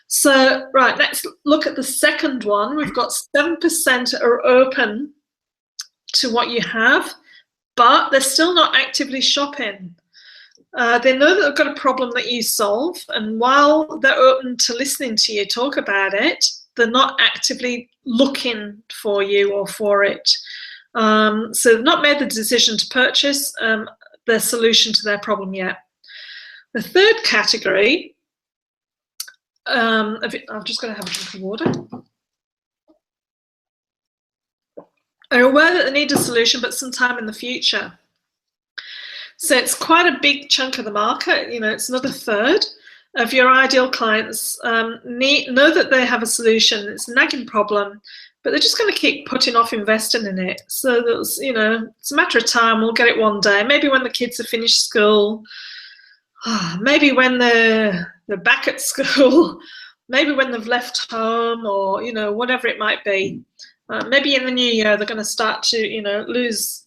So, right, let's look at the second one. We've got 7% are open to what you have, but they're still not actively shopping. They know that they've got a problem that you solve, and while they're open to listening to you talk about it, they're not actively looking for you or for it. So they've not made the decision to purchase their solution to their problem yet. The third category, I'm just going to have a drink of water, are aware that they need a solution, but sometime in the future. So it's quite a big chunk of the market. You know, it's another third of your ideal clients know that they have a solution. It's a nagging problem, but they're just going to keep putting off investing in it. So that's, you know, it's a matter of time. We'll get it one day. Maybe when the kids have finished school. Maybe when they're back at school. Maybe when they've left home, or, you know, whatever it might be. Maybe in the new year they're going to start to, you know, lose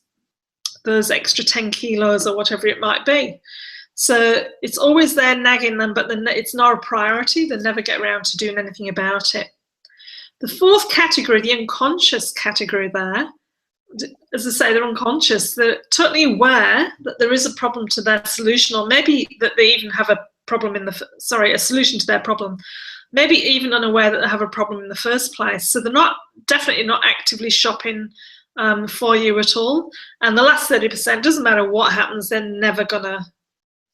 those extra 10 kilos or whatever it might be. So it's always there nagging them, but then it's not a priority. They never get around to doing anything about it. The fourth category, the unconscious category there, as I say, they're unconscious. They're totally aware that there is a problem to their solution, or maybe that they even have a solution to their problem. Maybe even unaware that they have a problem in the first place. So they're definitely not actively shopping for you at all. And the last 30%, doesn't matter what happens, they're never gonna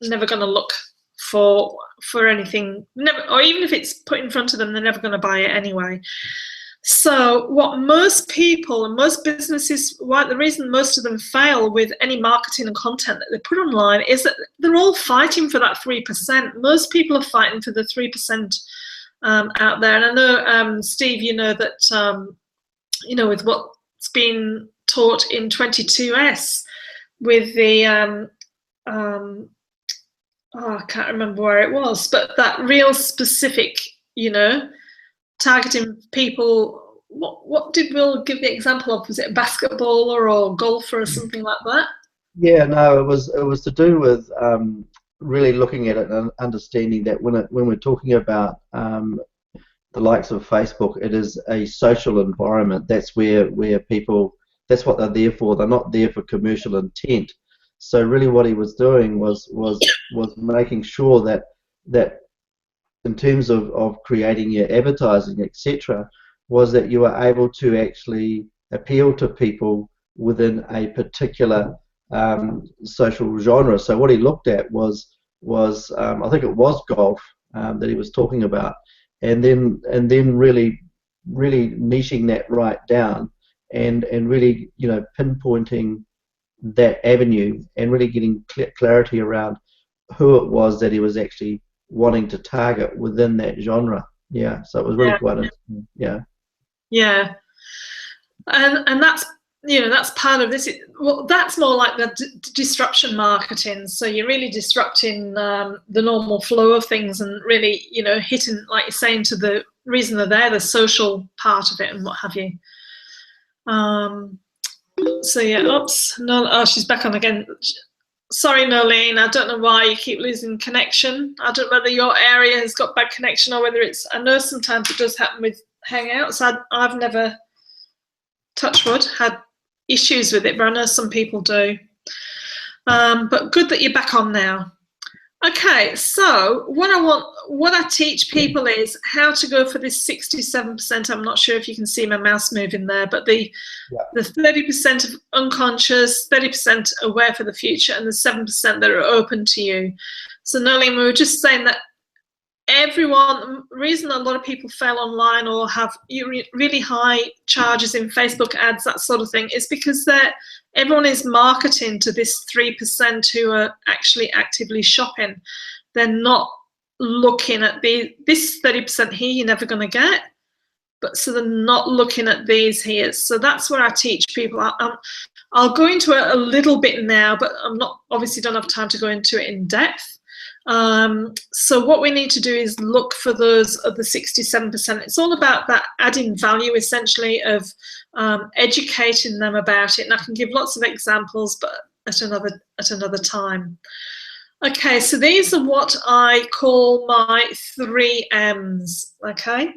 look for anything, or even if it's put in front of them, they're never going to buy it anyway. So what most people and most businesses, the reason most of them fail with any marketing and content that they put online is that they're all fighting for that 3%. Most people are fighting for the 3% out there. And I know, Steve, you know that, you know, with what's been taught in 22S with the, I can't remember where it was, but that real specific, you know, targeting people. What did Will give the example of? Was it a basketballer or golfer or something like that?
Yeah, no, it was to do with really looking at it and understanding that when we're talking about the likes of Facebook, it is a social environment. That's where people, that's what they're there for. They're not there for commercial intent. So really, what he was doing was making sure that in terms of creating your advertising, etc., was that you were able to actually appeal to people within a particular social genre. So what he looked at was I think it was golf that he was talking about, and then really niching that right down and really, you know, pinpointing that avenue and really getting clarity around who it was that he was actually wanting to target within that genre. Yeah, so it was really quite interesting.
Yeah, and that's, you know, that's part of this. Well, that's more like the disruption marketing. So you're really disrupting the normal flow of things and really, you know, hitting, like you're saying, to the reason they're there, the social part of it and what have you. So yeah, oops, no, oh, she's back on again. Sorry, Nolene, I don't know why you keep losing connection. I don't know whether your area has got bad connection or whether it's, I know sometimes it does happen with Hangouts. I've never, touch wood, had issues with it, but I know some people do. But good that you're back on now. Okay, so what I teach people is how to go for this 67%. I'm not sure if you can see my mouse moving there, but the 30% of unconscious, 30% aware for the future, and the 7% that are open to you. So Nolene, we were just saying that everyone, the reason a lot of people fail online or have really high charges in Facebook ads, that sort of thing, is because everyone is marketing to this 3% who are actually actively shopping. They're not looking at this 30% here you're never going to get, but so they're not looking at these here. So that's where I teach people. I'll go into it a little bit now, but I'm not, obviously don't have time to go into it in depth. So what we need to do is look for those of the 67%. It's all about that adding value, essentially, of educating them about it. And I can give lots of examples, but at another time. Okay, so these are what I call my 3 M's. Okay,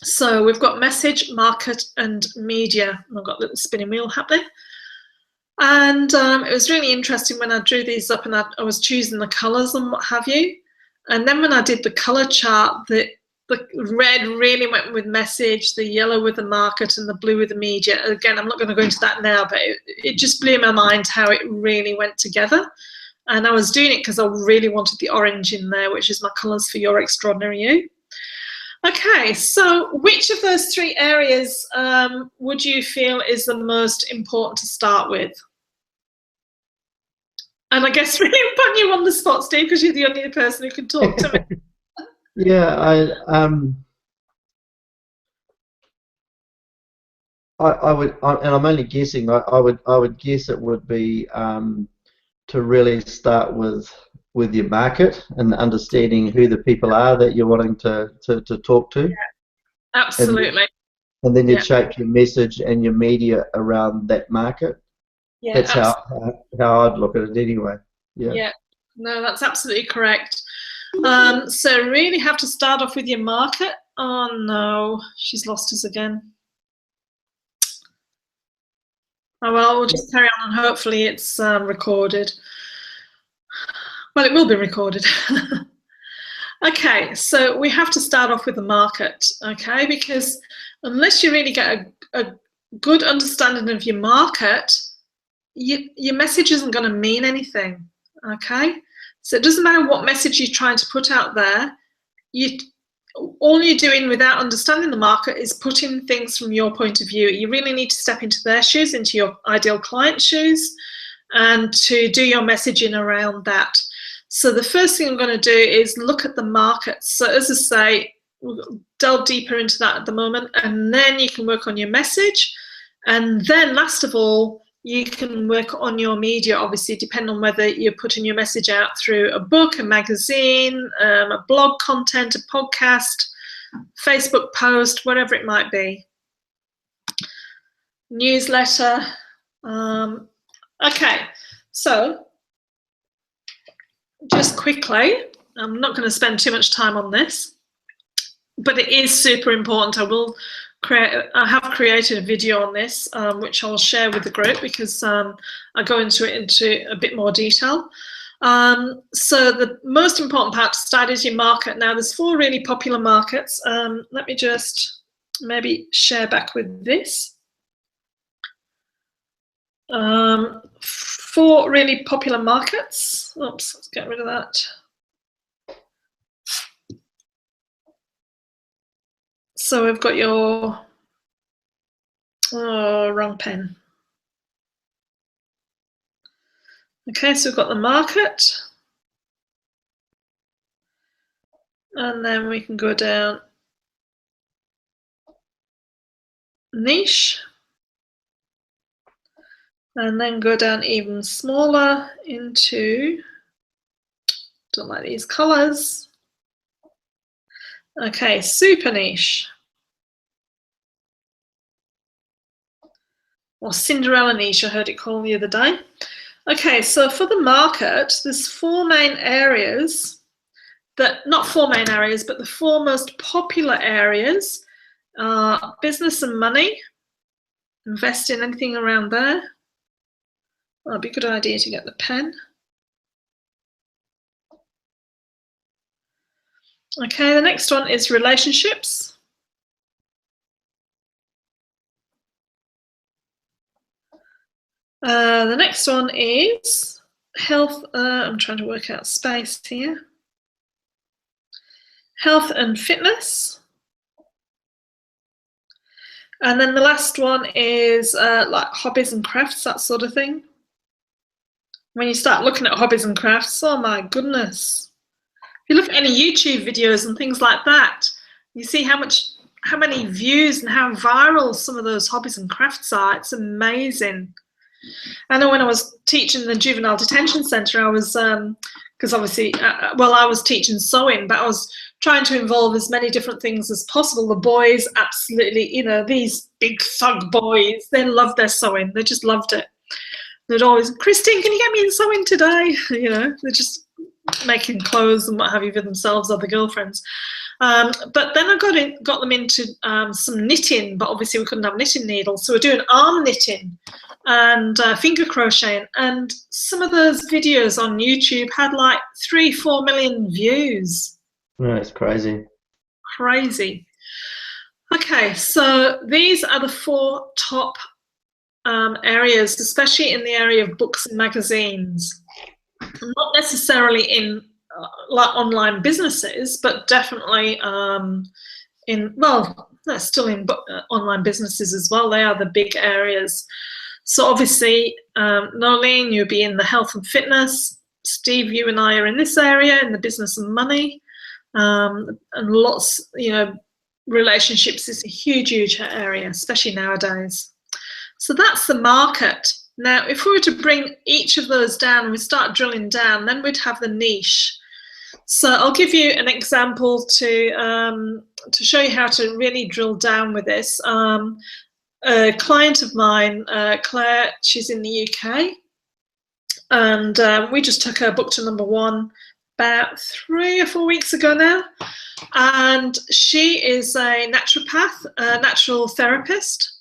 so we've got message, market, and media. I've got a little spinning wheel happening. And it was really interesting when I drew these up and I was choosing the colours and what have you. And then when I did the colour chart, the red really went with message, the yellow with the market, and the blue with the media. Again, I'm not going to go into that now, but it just blew my mind how it really went together. And I was doing it because I really wanted the orange in there, which is my colours for Your Extraordinary You. Okay, so which of those 3 areas would you feel is the most important to start with? And I guess really I'm putting you on the spot, Steve, because you're the only person who can talk to me.
Yeah, I would, and I'm only guessing. I would guess it would be to really start with your market and understanding who the people are that you're wanting to talk to.
Yeah, absolutely.
And then you shape your message and your media around that market.
Yeah,
that's how I'd look at it anyway. Yeah,
no, that's absolutely correct. So really have to start off with your market. Oh no, she's lost us again. Oh well, we'll just carry on and hopefully it's recorded. Well, it will be recorded. Okay, so we have to start off with the market, okay? Because unless you really get a good understanding of your market, your message isn't going to mean anything, okay? So it doesn't matter what message you're trying to put out there. All you're doing without understanding the market is putting things from your point of view. You really need to step into their shoes, into your ideal client's shoes, and to do your messaging around that. So the first thing I'm going to do is look at the market. So as I say, we'll delve deeper into that at the moment, and then you can work on your message. And then last of all, you can work on your media, obviously, depending on whether you're putting your message out through a book, a magazine, a blog content, a podcast, Facebook post, whatever it might be. Newsletter. Okay, so just quickly, I'm not going to spend too much time on this, but it is super important. I have created a video on this, which I'll share with the group because I go into it into a bit more detail. So the most important part to start is your market. Now, there's 4 really popular markets. Let me just maybe share back with this. 4 really popular markets. Oops, let's get rid of that. So we've got your, oh, wrong pen. Okay, so we've got the market. And then we can go down niche. And then go down even smaller into, don't like these colors. Okay, super niche. Or Cinderella niche, I heard it called the other day. Okay, so for the market, there's 4 main areas that, not 4 main areas, but the 4 most popular areas are business and money. Invest in anything around there. Well, it'd be a good idea to get the pen. Okay, the next one is relationships. The next one is health. I'm trying to work out space here. Health and fitness. And then the last one is like hobbies and crafts, that sort of thing. When you start looking at hobbies and crafts, oh my goodness. If you look at any YouTube videos and things like that, you see how many views and how viral some of those hobbies and crafts are. It's amazing. I know when I was teaching the juvenile detention centre, I was, because obviously, well, I was teaching sewing, but I was trying to involve as many different things as possible. The boys absolutely, you know, these big thug boys, they loved their sewing. They just loved it. They'd always, Christine, can you get me in sewing today? You know, they're just making clothes and what have you for themselves or the girlfriends. But then I got them into some knitting, but obviously we couldn't have knitting needles. So we're doing arm knitting and finger crocheting. And some of those videos on YouTube had like 3-4 million views.
No, it's crazy.
Crazy. Okay, so these are the 4 top areas, especially in the area of books and magazines. Not necessarily in like online businesses, but definitely in, well, they're still in online businesses as well. They are the big areas. So obviously, Nolene, you'll be in the health and fitness. Steve, you and I are in this area, in the business and money. And lots, you know, relationships is a huge, huge area, especially nowadays. So that's the market. Now, if we were to bring each of those down and we start drilling down, then we'd have the niche. So I'll give you an example to show you how to really drill down with this. A client of mine, Claire, she's in the UK, and we just took her book to #1 about 3 or 4 weeks ago now. And she is a naturopath, a natural therapist.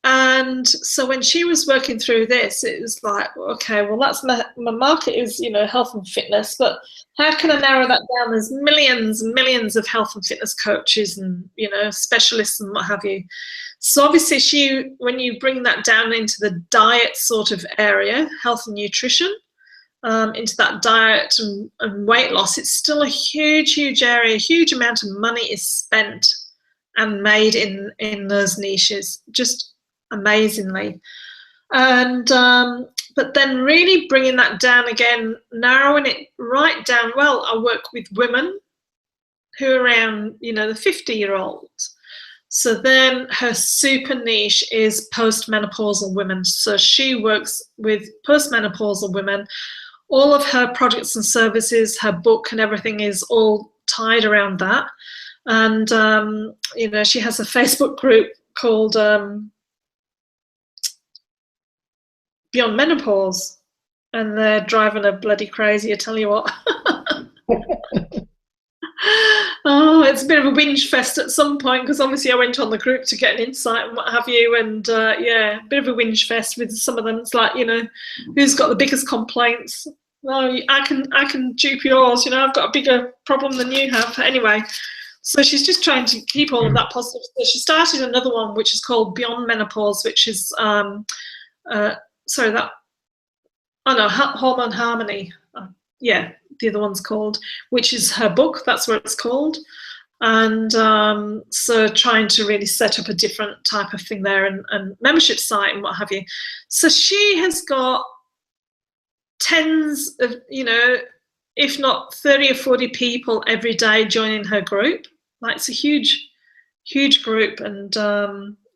And so when she was working through this, it was like, okay, well, that's my market is, you know, health and fitness, but how can I narrow that down? There's millions and millions of health and fitness coaches and, you know, specialists and what have you. So obviously when you bring that down into the diet sort of area, health and nutrition, into that diet and weight loss, it's still a huge, huge area. A huge amount of money is spent and made in those niches, just amazingly. And but then really bringing that down again, narrowing it right down. Well, I work with women who are around, you know, the 50-year-olds. So then her super niche is postmenopausal women. So she works with postmenopausal women. All of her products and services, her book and everything is all tied around that. and you know, she has a Facebook group called Beyond Menopause, and they're driving her bloody crazy, I tell you what. Oh, it's a bit of a whinge fest at some point, because obviously I went on the group to get an insight and what have you, and yeah, a bit of a whinge fest with some of them. It's like, you know, who's got the biggest complaints? Oh, I can dupe yours, you know, I've got a bigger problem than you have. Anyway, so she's just trying to keep all of that positive. So she started another one which is called Beyond Menopause, which is Hormone Harmony. Yeah, the other one's called, which is her book. That's what it's called. And so trying to really set up a different type of thing there, and membership site and what have you. So she has got tens of, you know, if not 30 or 40 people every day joining her group. Like, it's a huge group, and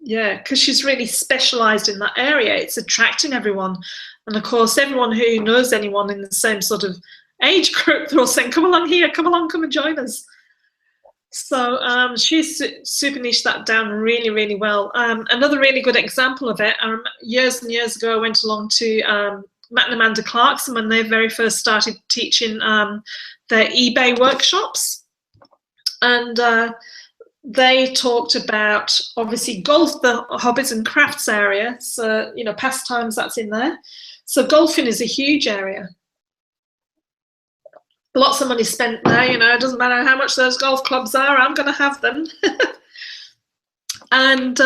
yeah, because she's really specialized in that area, it's attracting everyone. And of course, everyone who knows anyone in the same sort of age group, they're all saying, come along here, come along, come and join us. So she's super niched that down really, really well. Another really good example of it, years and years ago, I went along to Matt and Amanda Clarkson when they very first started teaching their eBay workshops. And they talked about, obviously, golf, the hobbies and crafts area. So, you know, pastimes, that's in there. So golfing is a huge area. Lots of money spent there, you know, it doesn't matter how much those golf clubs are, I'm going to have them. And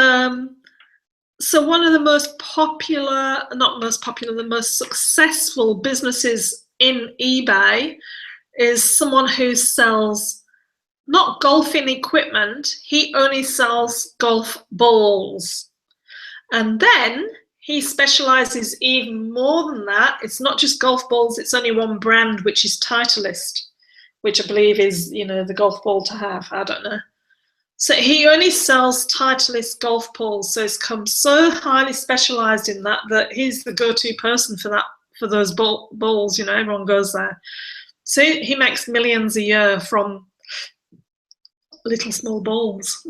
so one of the most popular, not most popular, the most successful businesses in eBay is someone who sells not golfing equipment, he only sells golf balls. And then he specializes even more than that. It's not just golf balls, it's only one brand, which is Titleist, which I believe is, you know, the golf ball to have, I don't know. So he only sells Titleist golf balls, so it's come so highly specialized in that he's the go-to person for that, for those balls, you know, everyone goes there. So he makes millions a year from little small balls.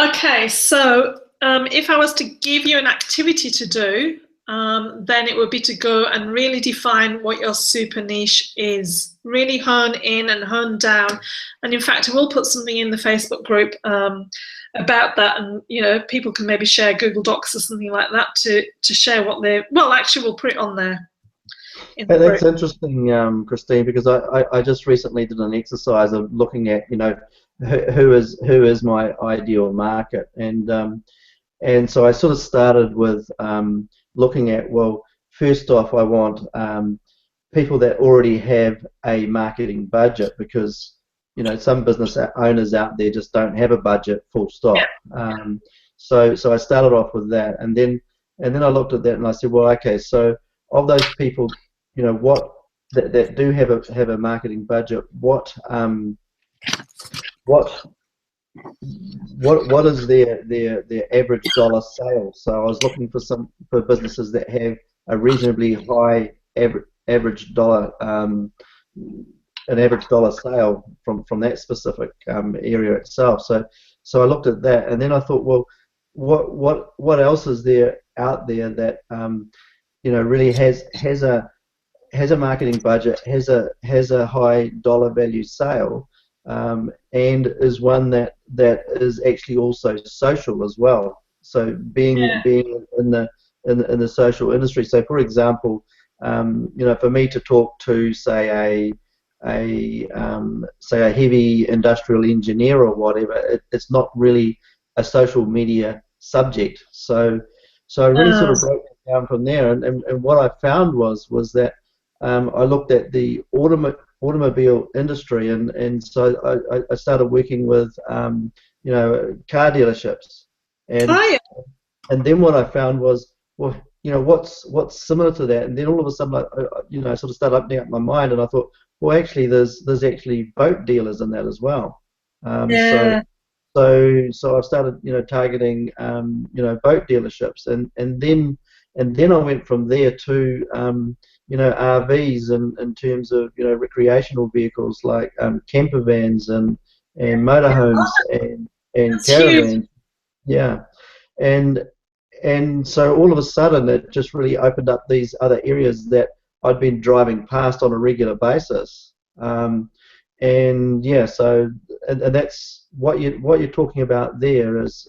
Okay, so if I was to give you an activity to do, then it would be to go and really define what your super niche is. Really hone in and hone down. And in fact, I will put something in the Facebook group about that, and you know, people can maybe share Google Docs or something like that to share what they, well, actually we'll put it on there.
That's interesting, Christine, because I just recently did an exercise of looking at, you know, who is my ideal market, and so I sort of started with looking at, well, first off, I want people that already have a marketing budget, because, you know, some business owners out there just don't have a budget, full stop. Yeah. So I started off with that, and then I looked at that and I said, well, okay, so of those people, you know, what that do have a marketing budget, what is their average dollar sale? So I was looking for businesses that have a reasonably high average dollar an average dollar sale from that specific area itself. So I looked at that, and then I thought, well, what else is there out there that you know, really has a marketing budget, has a high dollar value sale, and is one that is actually also social as well. So being in the social industry. So for example, you know, for me to talk to say a heavy industrial engineer or whatever, it's not really a social media subject. So I really sort of broke it down from there, and what I found was that I looked at the automobile industry, and so I started working with you know, car dealerships, and then what I found was, well, you know, what's similar to that, and then all of a sudden you know, I sort of started opening up my mind, and I thought, well, actually there's actually boat dealers in that as well. So I've started, you know, targeting you know, boat dealerships, and then I went from there to RVs in terms of recreational vehicles like camper vans and motorhomes and
That's huge.
caravans. Yeah, and so all of a sudden it just really opened up these other areas that I'd been driving past on a regular basis. And yeah, so and that's what you're talking about there is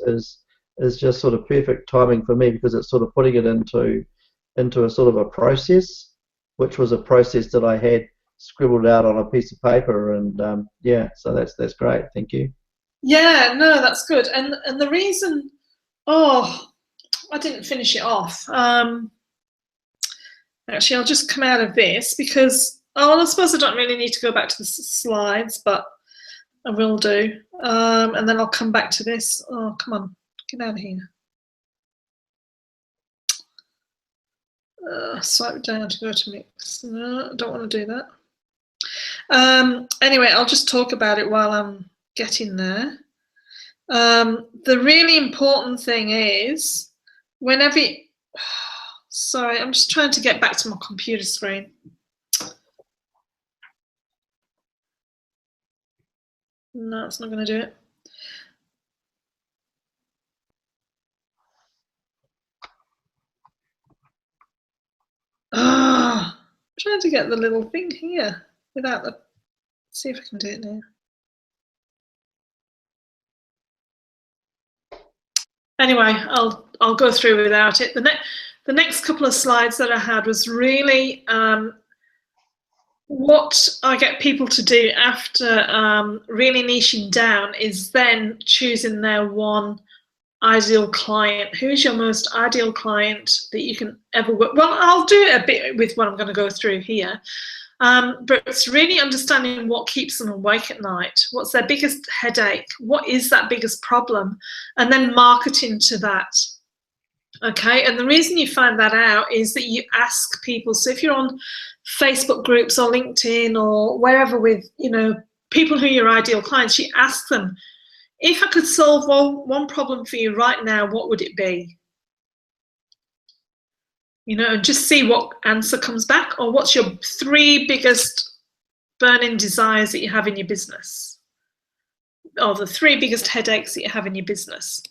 just sort of perfect timing for me, because it's sort of putting it into a sort of a process, which was a process that I had scribbled out on a piece of paper, and yeah, so that's great. Thank you.
Yeah, no, that's good. And the reason, oh, I didn't finish it off. Actually, I'll just come out of this because, I suppose I don't really need to go back to the slides, but I will do. And then I'll come back to this. Oh, come on, get out of here. Swipe down to go to mix. No, I don't want to do that. Anyway, I'll just talk about it while I'm getting there. The really important thing is whenever sorry, I'm just trying to get back to my computer screen. No, it's not going to do it. I'm trying to get the little thing here without the. Let's see if I can do it now. Anyway, I'll go through without it. The next couple of slides that I had was really what I get people to do after really niching down is then choosing their one ideal client. Who is your most ideal client that you can ever work? Well, I'll do it a bit with what I'm going to go through here. But it's really understanding what keeps them awake at night. What's their biggest headache? What is that biggest problem? And then marketing to that. Okay, and the reason you find that out is that you ask people. So if you're on Facebook groups or LinkedIn or wherever with, people who are your ideal clients, you ask them, if I could solve one problem for you right now, what would it be? And just see what answer comes back, or what's your 3 biggest burning desires that you have in your business, or the 3 biggest headaches that you have in your business.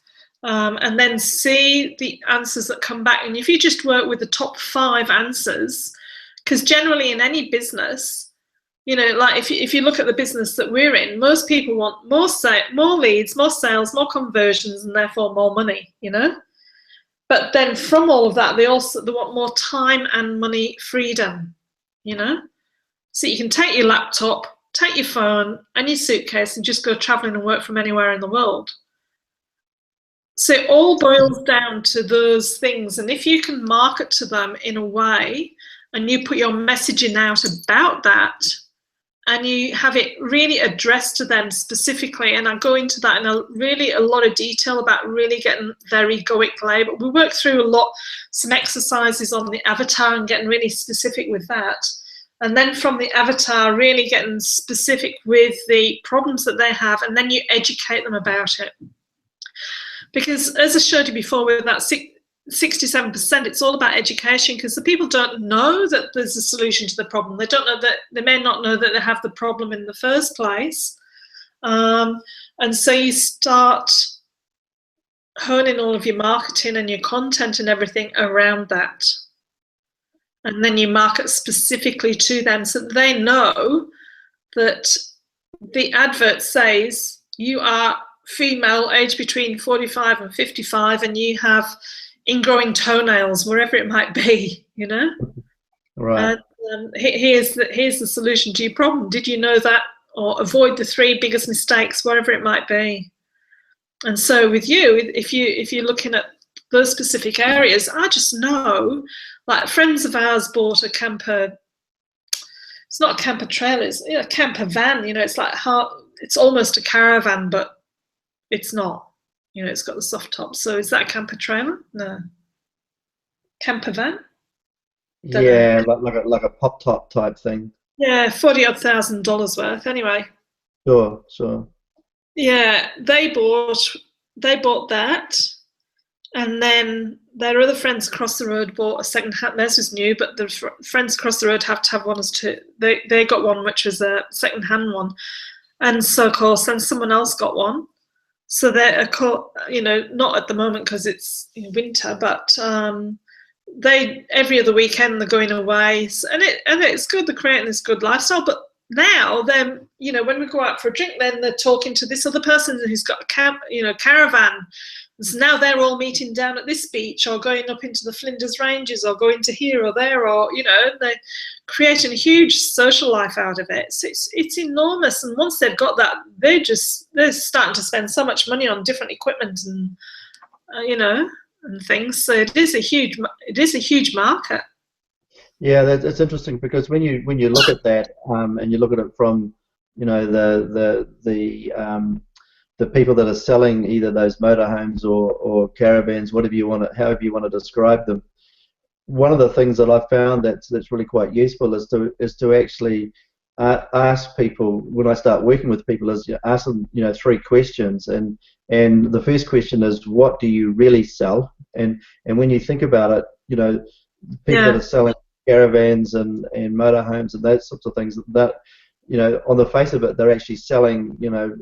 And then see the answers that come back. And if you just work with the top 5 answers, because generally in any business, like if you look at the business that we're in, most people want more leads, more sales, more conversions, and therefore more money, But then from all of that, they want more time and money freedom, So you can take your laptop, take your phone and your suitcase and just go traveling and work from anywhere in the world. So it all boils down to those things. And if you can market to them in a way and you put your messaging out about that, and you have it really addressed to them specifically, and I go into that in a lot of detail about really getting their egoic label. We work through some exercises on the avatar and getting really specific with that. And then from the avatar, really getting specific with the problems that they have, and then you educate them about it. Because as I showed you before with that 67%, it's all about education, because the people don't know that there's a solution to the problem. They don't know that, they may not know that they have the problem in the first place. And so you start honing all of your marketing and your content and everything around that. And then you market specifically to them so that they know that the advert says you are female, aged between 45 and 55, and you have ingrowing toenails, wherever it might be,
Right.
And here's the solution to your problem. Did you know that? Or avoid the 3 biggest mistakes, wherever it might be. And so with you, if you're looking at those specific areas, I just know, like friends of ours bought a camper. It's not a camper trailer, it's a camper van. It's like it's almost a caravan, but it's not. It's got the soft top. So is that a camper trailer? No. Camper van?
Yeah, like a pop top type thing.
Yeah, $40,000 worth. Anyway.
Sure.
Yeah, they bought that, And then their other friends across the road bought a second-hand. Theirs was new, but the friends across the road have to have one as too. They got one which was a second-hand one, and so of course then someone else got one. So they're, you know, not at the moment because it's winter, but they every other weekend they're going away, and it's good. They're creating this good lifestyle, but now then, you know, when we go out for a drink, then they're talking to this other person who's got a caravan. So now they're all meeting down at this beach or going up into the Flinders Ranges or going to here or there, or, you know, they're creating a huge social life out of it. So it's enormous. And once they've got that, they're starting to spend so much money on different equipment and, you know, and things. So it is a huge market.
Yeah, that's interesting, because when you look at that, and you look at it from, you know, the people that are selling either those motorhomes or caravans, however you want to describe them. One of the things that I found that's really quite useful is to actually ask people, when I start working with people, is ask them, you know, 3 questions, and the first question is, what do you really sell? And when you think about it, you know, people that are selling caravans and motorhomes and those sorts of things, that, you know, on the face of it, they're actually selling, you know,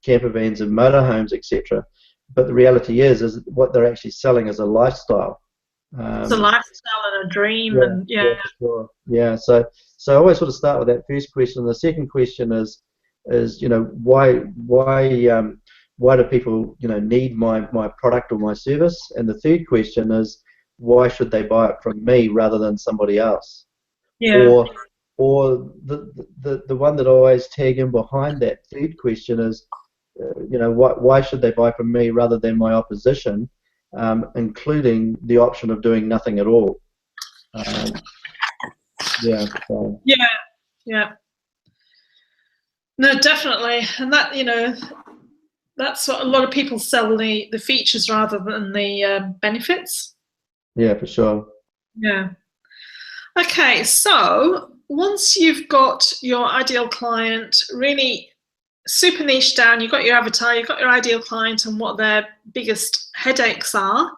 camper vans and motorhomes, etc. But the reality is what they're actually selling is a lifestyle.
It's a lifestyle and a dream,
Yeah,
and
yeah, sure. Yeah, so I always sort of start with that first question. The second question is, you know, why do people, you know, need my product or my service? And the third question is, why should they buy it from me rather than somebody else?
yeah.
Or the one that I always tag in behind that third question is, you know, why should they buy from me rather than my opposition, including the option of doing nothing at all. Yeah. So.
Yeah. No, definitely, and that, you know, that's what a lot of people sell, the features rather than the benefits.
Yeah, for sure.
Yeah. Okay, so once you've got your ideal client really super niche down, you've got your avatar, you've got your ideal client and what their biggest headaches are,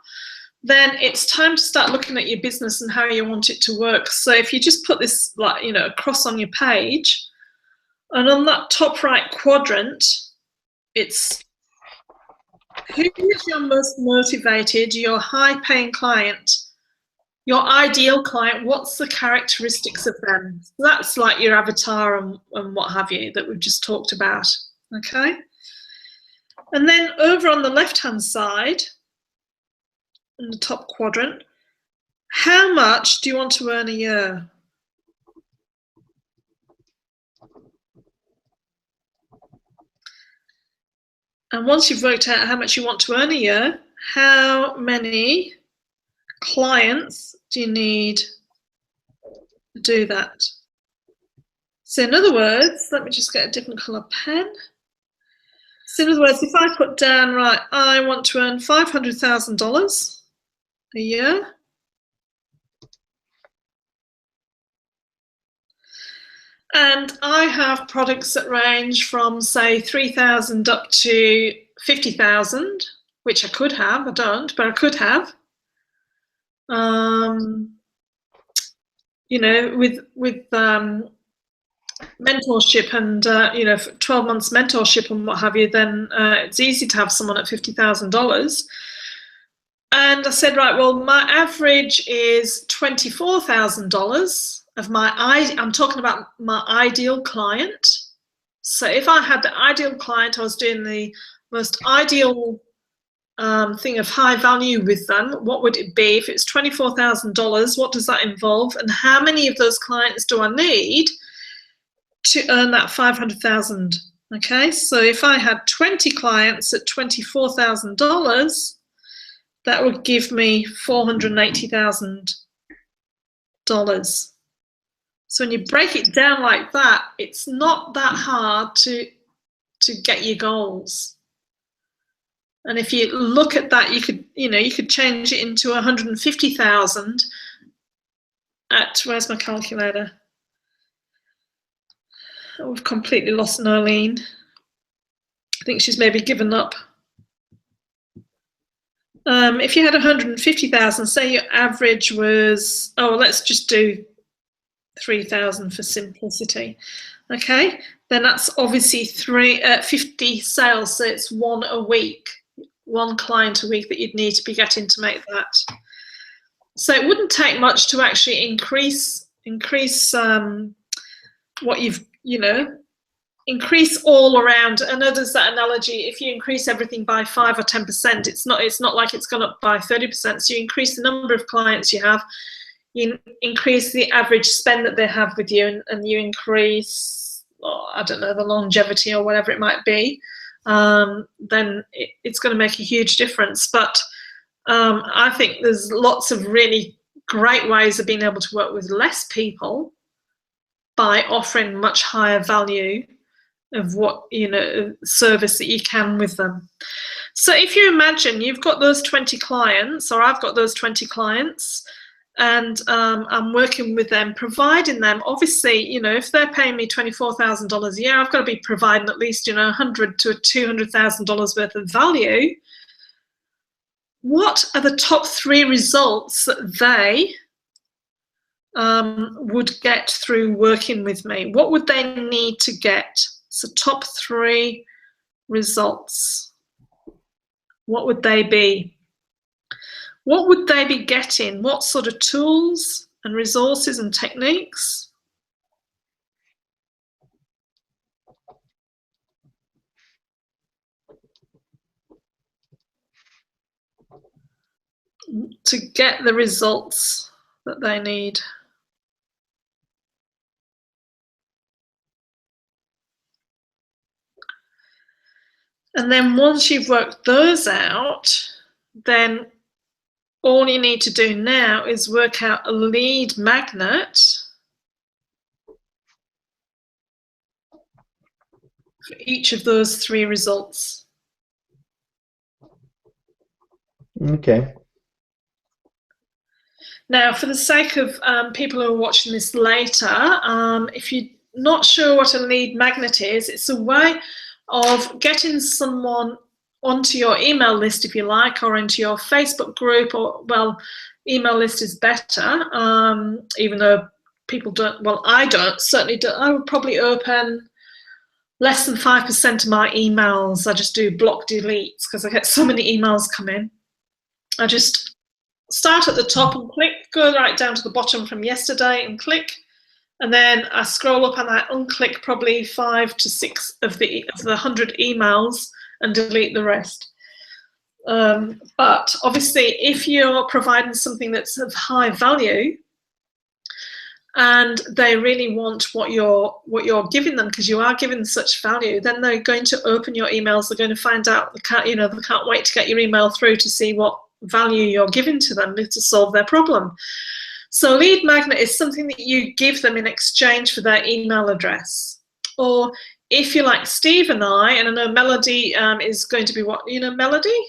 then it's time to start looking at your business and how you want it to work. So if you just put this, like, you know, across on your page, and on that top right quadrant, it's who is your most motivated, your high-paying client, your ideal client, what's the characteristics of them? So that's like your avatar and what have you that we've just talked about, okay? And then over on the left-hand side, in the top quadrant, how much do you want to earn a year? And once you've worked out how much you want to earn a year, how many clients do you need to do that? So in other words, let me just get a different colour pen. So in other words, if I put down, right, I want to earn $500,000 a year, and I have products that range from, say, 3,000 up to 50,000, which I could have. I don't, but I could have. You know, with mentorship and you know, 12 months mentorship and what have you, then it's easy to have someone at $50,000. And I said, right, well, my average is $24,000 of I'm talking about my ideal client. So if I had the ideal client, I was doing the most ideal thing of high value with them, what would it be? If it's $24,000, what does that involve? And how many of those clients do I need to earn that 500,000? Okay, so if I had 20 clients at $24,000, that would give me $480,000. So when you break it down like that, it's not that hard to get your goals. And if you look at that, you could change it into 150,000 at, where's my calculator? Oh, we've completely lost Nolene. I think she's maybe given up. If you had 150,000, say your average was, oh, let's just do 3,000 for simplicity. Okay, then that's obviously 50 sales, so it's one a week, one client a week that you'd need to be getting to make that. So it wouldn't take much to actually increase what you've, increase all around. I know there's that analogy, if you increase everything by 5 or 10%, it's not like it's gone up by 30%. So you increase the number of clients you have, you increase the average spend that they have with you, and you increase, I don't know, the longevity or whatever it might be, then it's going to make a huge difference. But I think there's lots of really great ways of being able to work with less people by offering much higher value of what, service that you can with them. So if you imagine you've got those 20 clients, or I've got those 20 clients, and I'm working with them, providing them, obviously, if they're paying me $24,000 a year, I've got to be providing at least, $100,000 to $200,000 worth of value. What are the top 3 results that they would get through working with me? What would they need to get? So top 3 results. What would they be? What would they be getting? What sort of tools and resources and techniques? To get the results that they need. And then once you've worked those out, then all you need to do now is work out a lead magnet for each of those 3 results.
Okay.
Now, for the sake of people who are watching this later, if you're not sure what a lead magnet is, it's a way of getting someone onto your email list, if you like, or into your Facebook group, or, well, email list is better, even though people don't, well, I don't, certainly don't. I would probably open less than 5% of my emails. I just do block deletes because I get so many emails come in. I just start at the top and click, go right down to the bottom from yesterday and click, and then I scroll up and I unclick probably 5 to 6 of the 100 emails and delete the rest. But obviously, if you're providing something that's of high value and they really want what you're giving them, because you are giving such value, then they're going to open your emails. They're going to find out, they can't wait to get your email through to see what value you're giving to them to solve their problem. So lead magnet is something that you give them in exchange for their email address. Or if you're like Steve and I know Melody is going to be Melody?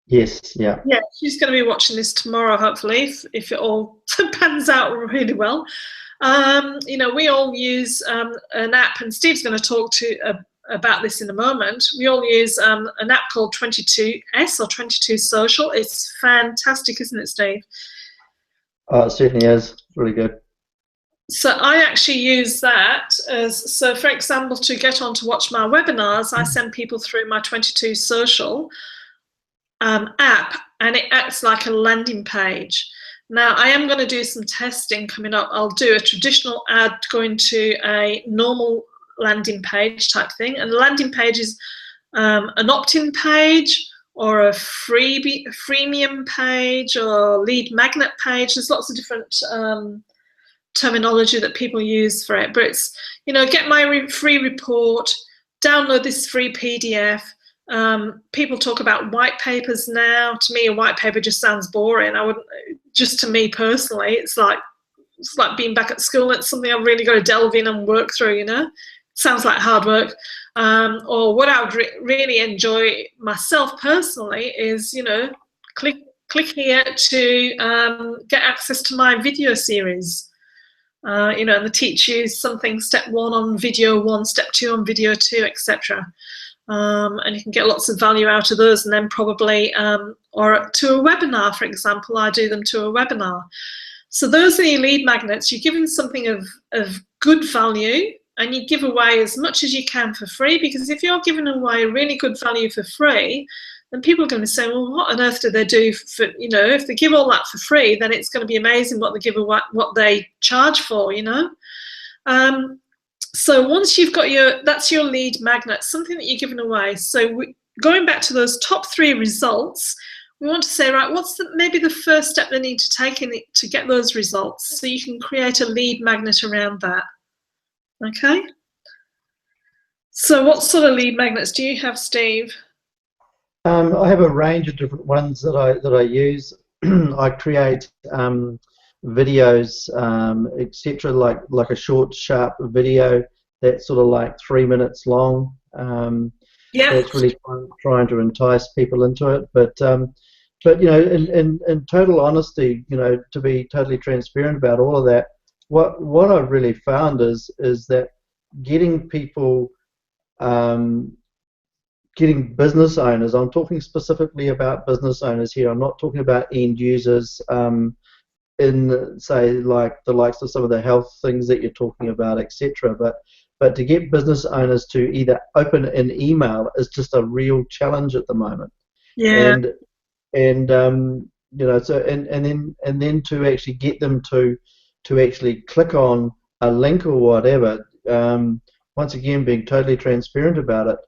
Yes, yeah.
Yeah, she's going to be watching this tomorrow, hopefully, if it all pans out really well. We all use an app, and Steve's going to talk about this in a moment. We all use an app called 22S or 22 Social. It's fantastic, isn't it, Steve?
Oh, it certainly is. It's really good.
So I actually use that so for example, to get on to watch my webinars, I send people through my 22 Social app, and it acts like a landing page. Now, I am going to do some testing coming up. I'll do a traditional ad going to a normal landing page type thing, and the landing page is an opt-in page or a freemium page or lead magnet page. There's lots of different terminology that people use for it, but it's, get my free report, download this free PDF. People talk about white papers now. To me, a white paper just sounds boring. Just to me personally, it's like being back at school. It's something I've really got to delve in and work through, It sounds like hard work. Or what I would really enjoy myself personally is, click here to get access to my video series. And they teach you something, step 1 on video 1, step 2 on video 2, etc. and you can get lots of value out of those, and then probably, or to a webinar, for example, I do them to a webinar. So those are your lead magnets. You're giving something of good value, and you give away as much as you can for free, because if you're giving away really good value for free, then people are going to say, well, what on earth do they do for, you know, if they give all that for free, then it's going to be amazing what they give away, what they charge for, you know. So once you've got that's your lead magnet, something that you're giving away. So going back to those top 3 results, we want to say, right, what's maybe the first step they need to take to get those results, so you can create a lead magnet around that. Okay. So what sort of lead magnets do you have, Steve?
I have a range of different ones that I use. I create videos, etc., like a short, sharp video that's sort of like 3 minutes long. That's really trying to entice people into it. But you know, in total honesty, you know, to be totally transparent about all of that, what I've really found is that getting people, getting business owners, I'm talking specifically about business owners here, I'm not talking about end users, in, say, like the likes of some of the health things that you're talking about, etc. But to get business owners to either open an email is just a real challenge at the moment.
Yeah.
And you know, so and then to actually get them to actually click on a link or whatever. Once again, being totally transparent about it,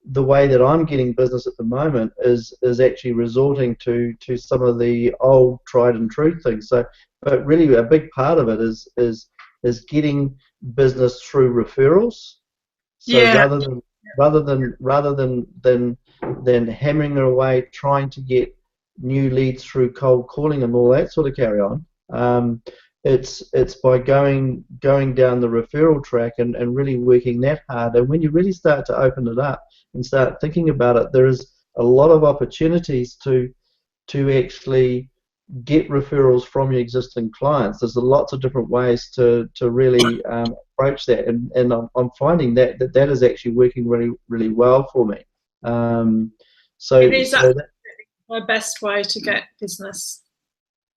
the way that I'm getting business at the moment is actually resorting to some of the old tried and true things. So, but really a big part of it is getting business through referrals. So rather than hammering away trying to get new leads through cold calling and all that sort of carry on, it's by going down the referral track and really working that hard. And when you really start to open it up and start thinking about it, there is a lot of opportunities to actually get referrals from your existing clients. There's lots of different ways to really approach that, and I'm finding that is actually working really, really well for me. So
it is my best way to get business,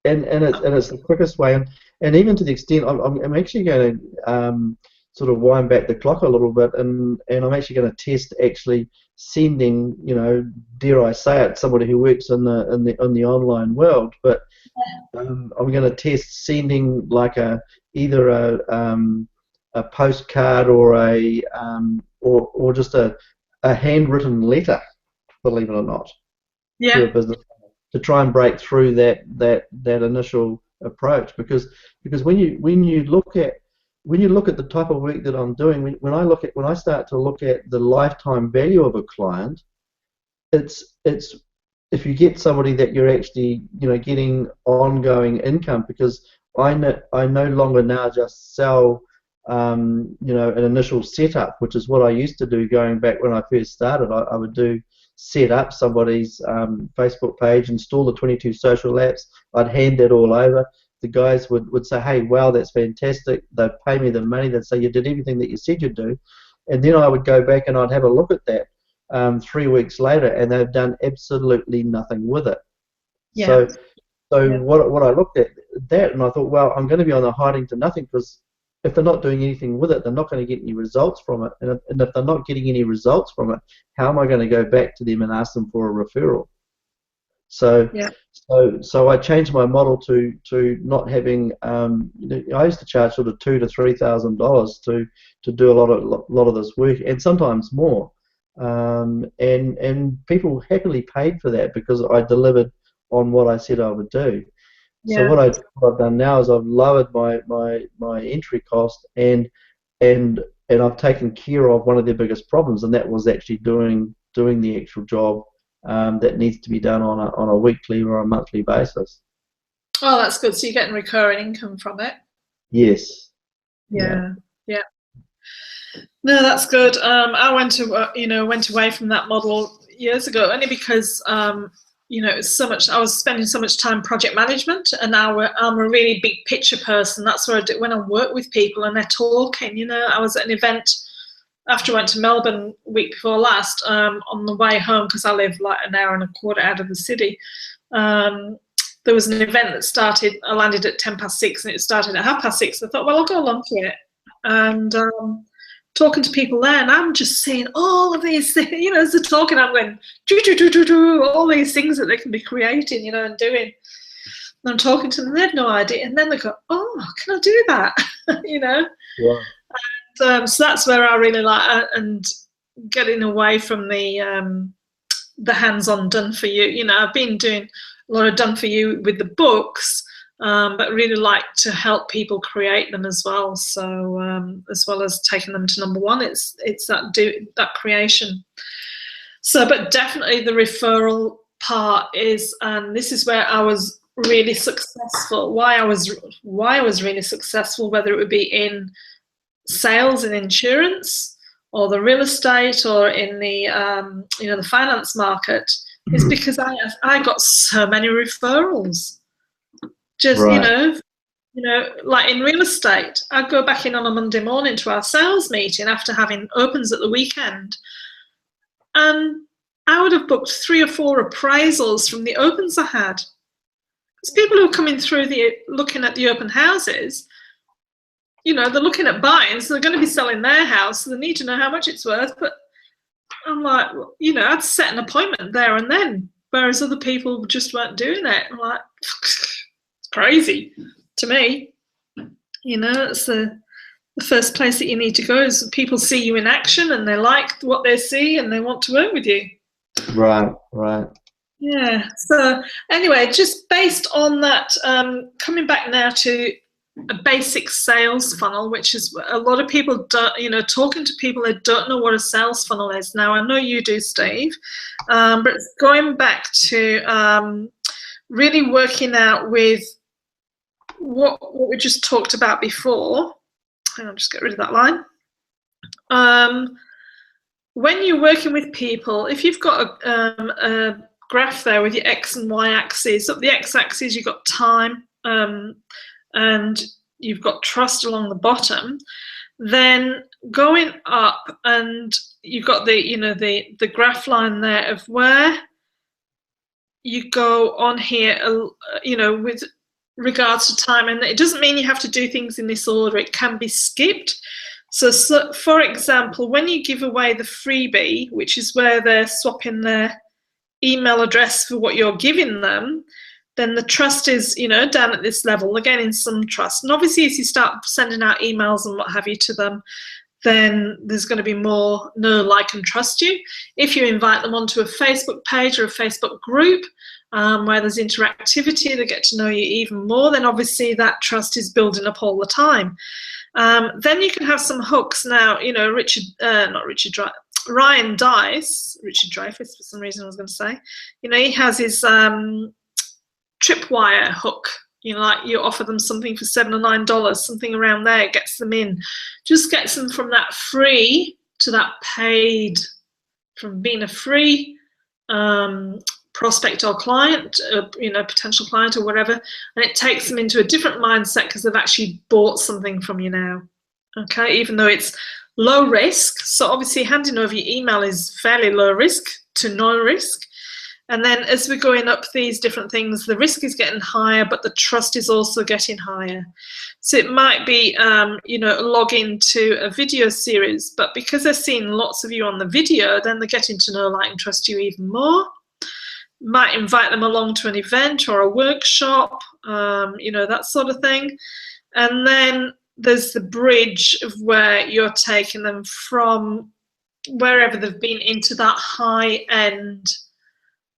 and
it's the quickest way, and even to the extent I'm actually going to sort of wind back the clock a little bit, and I'm actually going to test actually sending, you know, dare I say it, somebody who works in the online world, but I'm going to test sending like either a postcard or or just a handwritten letter, believe it or not, to a business to try and break through that initial approach, because when you look at the type of work that I'm doing, when I start to look at the lifetime value of a client, it's if you get somebody that you're actually, you know, getting ongoing income, because I no longer now just sell you know, an initial setup, which is what I used to do going back when I first started. I would set up somebody's Facebook page, install the 22 social apps, I'd hand that all over. The guys would say, hey, wow, that's fantastic. They'd pay me the money. They'd say, you did everything that you said you'd do. And then I would go back and I'd have a look at that 3 weeks later, and they've done absolutely nothing with it. So what I looked at that, and I thought, well, I'm going to be on a hiding to nothing, because if they're not doing anything with it, they're not going to get any results from it. And if they're not getting any results from it, how am I going to go back to them and ask them for a referral? So I changed my model to not having. I used to charge sort of $2,000 to $3,000 to do a lot of this work, and sometimes more. And people happily paid for that because I delivered on what I said I would do. Yeah. So what I've done now is I've lowered my entry cost, and I've taken care of one of their biggest problems, and that was actually doing the actual job that needs to be done on a weekly or a monthly basis.
Oh, that's good. So you're getting recurring income from it.
Yes.
Yeah. No, that's good. I went away from that model years ago, only because it's so much. I was spending so much time project management, and now I'm a really big picture person. That's what I do when I work with people and they're talking. I was at an event after I went to Melbourne week before last, on the way home, because I live like an hour and a quarter out of the city, there was an event that started. I landed at 6:10 and it started at 6:30. I thought, well, I'll go along to it. And talking to people there, and I'm just seeing all of these things, as they're talking, I'm going, all these things that they can be creating, and doing. And I'm talking to them, they have no idea. And then they go, oh, can I do that?
Yeah.
And, so that's where I really like, and getting away from the hands-on done for you. I've been doing a lot of done for you with the books, but really like to help people create them as well. So as well as taking them to number one, it's that creation. So, but definitely the referral part is, and this is where I was really successful. Why I was really successful, whether it would be in sales and insurance, or the real estate, or in the the finance market, is because I got so many referrals. Just
right.
like in real estate, I'd go back in on a Monday morning to our sales meeting after having opens at the weekend, and I would have booked 3 or 4 appraisals from the opens I had. Because people who are coming through looking at the open houses, they're looking at buying, so they're going to be selling their house, so they need to know how much it's worth. But I'm like, I'd set an appointment there and then, whereas other people just weren't doing it. I'm like, it's crazy to me. It's the first place that you need to go is people see you in action and they like what they see and they want to work with you.
Right.
Yeah. So anyway, just based on that, coming back now to a basic sales funnel, which is a lot of people don't, talking to people that don't know what a sales funnel is. Now, I know you do, Steve, but it's going back to really working out with what we just talked about before. Hang on, just get rid of that line. When you're working with people, if you've got a graph there with your X and Y axis, up the X axis you've got time, and you've got trust along the bottom, then going up and you've got the graph line there of where you go on here, with regards to time. And it doesn't mean you have to do things in this order, it can be skipped. So for example, when you give away the freebie, which is where they're swapping their email address for what you're giving them, then the trust is, down at this level. They're getting some trust. And obviously, as you start sending out emails and what have you to them, then there's going to be more know, like, and trust you. If you invite them onto a Facebook page or a Facebook group where there's interactivity, they get to know you even more, then obviously that trust is building up all the time. Then you can have some hooks. Now, Ryan Dice, Richard Dreyfuss for some reason I was going to say, he has his tripwire hook. Like you offer them something for $7 or $9, something around there, gets them in. Just gets them from that free to that paid, from being a free prospect or client, potential client or whatever, and it takes them into a different mindset because they've actually bought something from you now. Okay, even though it's low risk. So obviously handing over your email is fairly low risk to no risk. And then as we're going up these different things, the risk is getting higher, but the trust is also getting higher. So it might be, log into a video series, but because they're seeing lots of you on the video, then they're getting to know, like, and trust you even more. Might invite them along to an event or a workshop, that sort of thing. And then there's the bridge of where you're taking them from wherever they've been into that high-end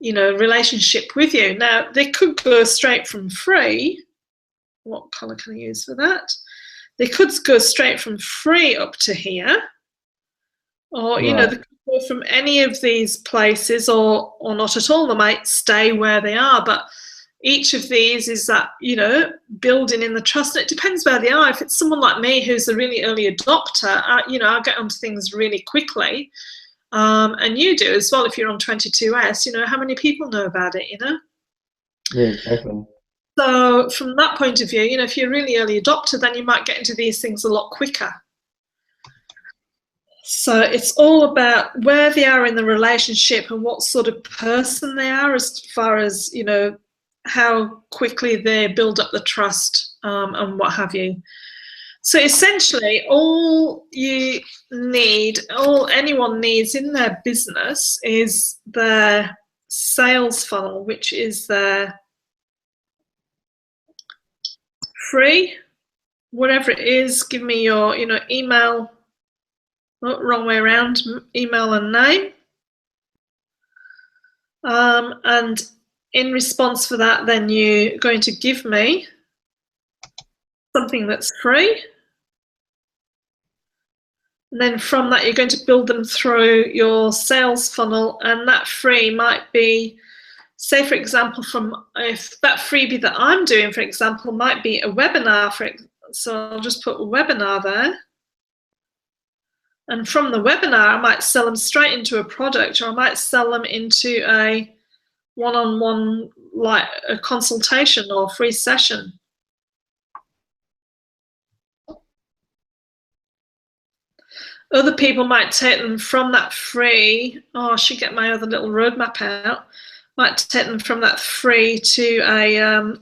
relationship with you. Now, they could go straight from free. What color can I use for that? They could go straight from free up to here, or they could go from any of these places, or not at all. They might stay where they are, but each of these is that building in the trust. And it depends where they are. If it's someone like me who's a really early adopter, I'll get onto things really quickly. And you do as well if you're on 22S, how many people know about it,
Yeah, exactly.
So from that point of view, if you're a really early adopter, then you might get into these things a lot quicker. So it's all about where they are in the relationship and what sort of person they are, as far as, you know, how quickly they build up the trust, and what have you. So essentially, all anyone needs in their business is their sales funnel, which is their free, whatever it is. Give me your, you know, email. Oh, wrong way around. Email and name. And in response for that, then you're going to give me something that's free. And then from that, you're going to build them through your sales funnel. And that free might be, say, for example, if that freebie that I'm doing, for example, might be a webinar. So I'll just put a webinar there. And from the webinar, I might sell them straight into a product, or I might sell them into a one-on-one, like a consultation or free session. Other people might take them from that free, oh, I should get my other little roadmap out, might take them from that free to a,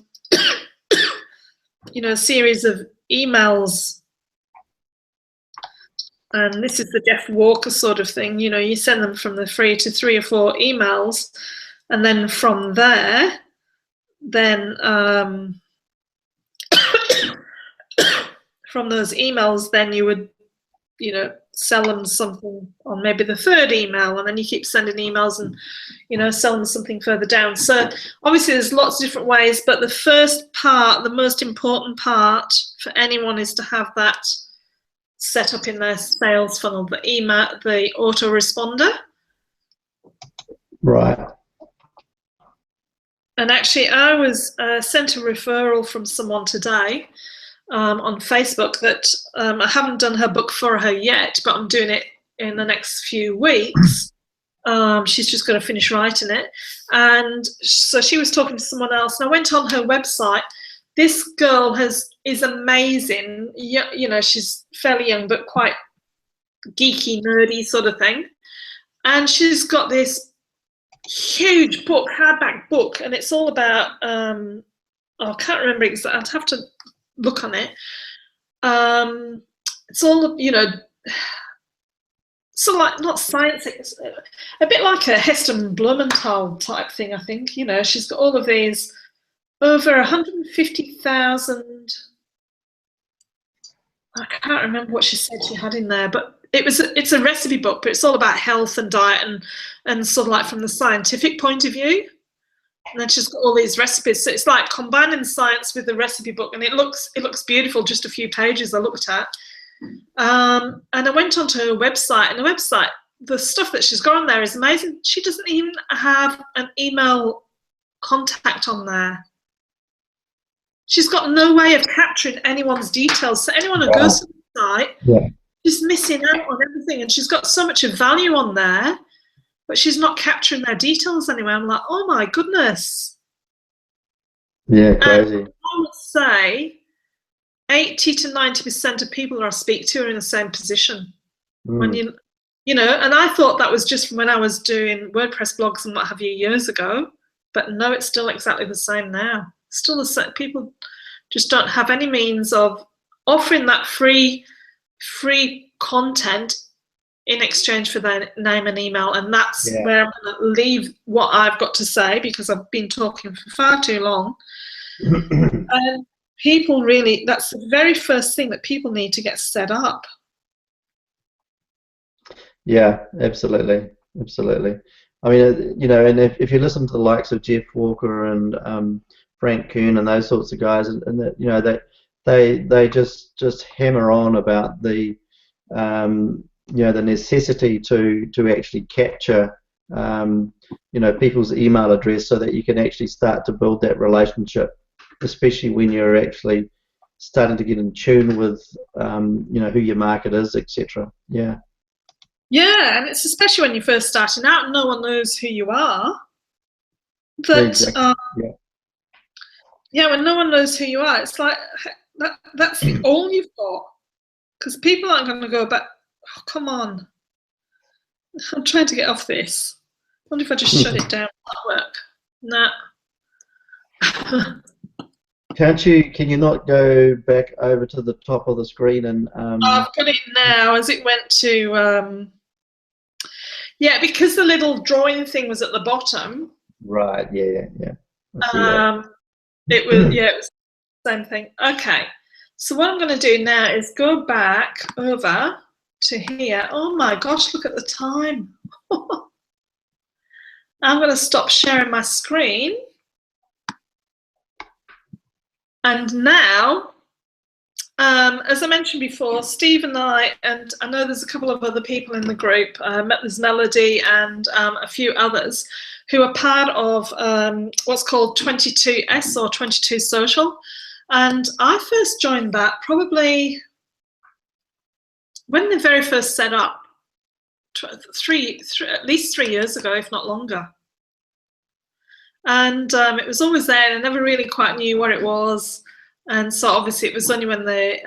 you know, a series of emails. And this is the Jeff Walker sort of thing, you know, you send them from the free to 3 or 4 emails, and then from there, then from those emails, then you would, you know, sell them something on maybe the 3rd email, and then you keep sending emails and, you know, sell them something further down. So obviously there's lots of different ways, but the first part, the most important part for anyone, is to have that set up in their sales funnel, the email, the autoresponder.
Right.
And actually, I was sent a referral from someone today on Facebook that I haven't done her book for her yet, but I'm doing it in the next few weeks. She's just going to finish writing it. And so she was talking to someone else, and I went on her website. This girl is amazing. You know, she's fairly young, but quite geeky, nerdy sort of thing. And she's got this huge book, hardback book, and it's all about, I can't remember exactly, I'd have to look on it. It's all, you know, so like, not science, it's a bit like a Heston Blumenthal type thing, I think. You know, she's got all of these, over 150,000, I can't remember what she said she had in there, but it's a recipe book, but it's all about health and diet and sort of like from the scientific point of view. And then she's got all these recipes. So it's like combining science with the recipe book, and it looks beautiful, just a few pages I looked at. And I went onto her website, and the stuff that she's got on there is amazing. She doesn't even have an email contact on there. She's got no way of capturing anyone's details. So anyone who goes to the site, she's missing out on everything. And she's got so much of value on there, but she's not capturing their details anywhere. I'm like, oh my goodness.
Yeah, crazy.
And I would say 80 to 90% of people I speak to are in the same position. When you know, and I thought that was just when I was doing WordPress blogs and what have you years ago, but no, it's still exactly the same now. Still the same. People just don't have any means of offering that free content in exchange for their name and email, and that's where I'm going to leave what I've got to say, because I've been talking for far too long. And people really, that's the very first thing that people need to get set up.
Yeah, absolutely. I mean, you know, and if you listen to the likes of Jeff Walker and Frank Kern and those sorts of guys, and that, you know, they just hammer on about the you know, the necessity to actually capture you know, people's email address so that you can actually start to build that relationship, especially when you're actually starting to get in tune with you know, who your market is, etc. Yeah,
and it's especially when you're first starting out and no one knows who you are. That
exactly.
when no one knows who you are, it's like that's all you've got, because people aren't going to go back. Oh, come on, I'm trying to get off this. I wonder if I just shut it down. Will that work? No.
Can you not go back over to the top of the screen and
I've got it now as it went to yeah, because the little drawing thing was at the bottom.
right, yeah. I see that.
It was it was the same thing. Okay. So what I'm going to do now is go back over to here. Oh my gosh, look at the time. I'm going to stop sharing my screen. And now, as I mentioned before, Steve and I know there's a couple of other people in the group, there's Melody and a few others, who are part of what's called 22S or 22 Social. And I first joined that probably when they very first set up, at least 3 years ago, if not longer. And it was always there, and I never really quite knew what it was. And so obviously it was only when they,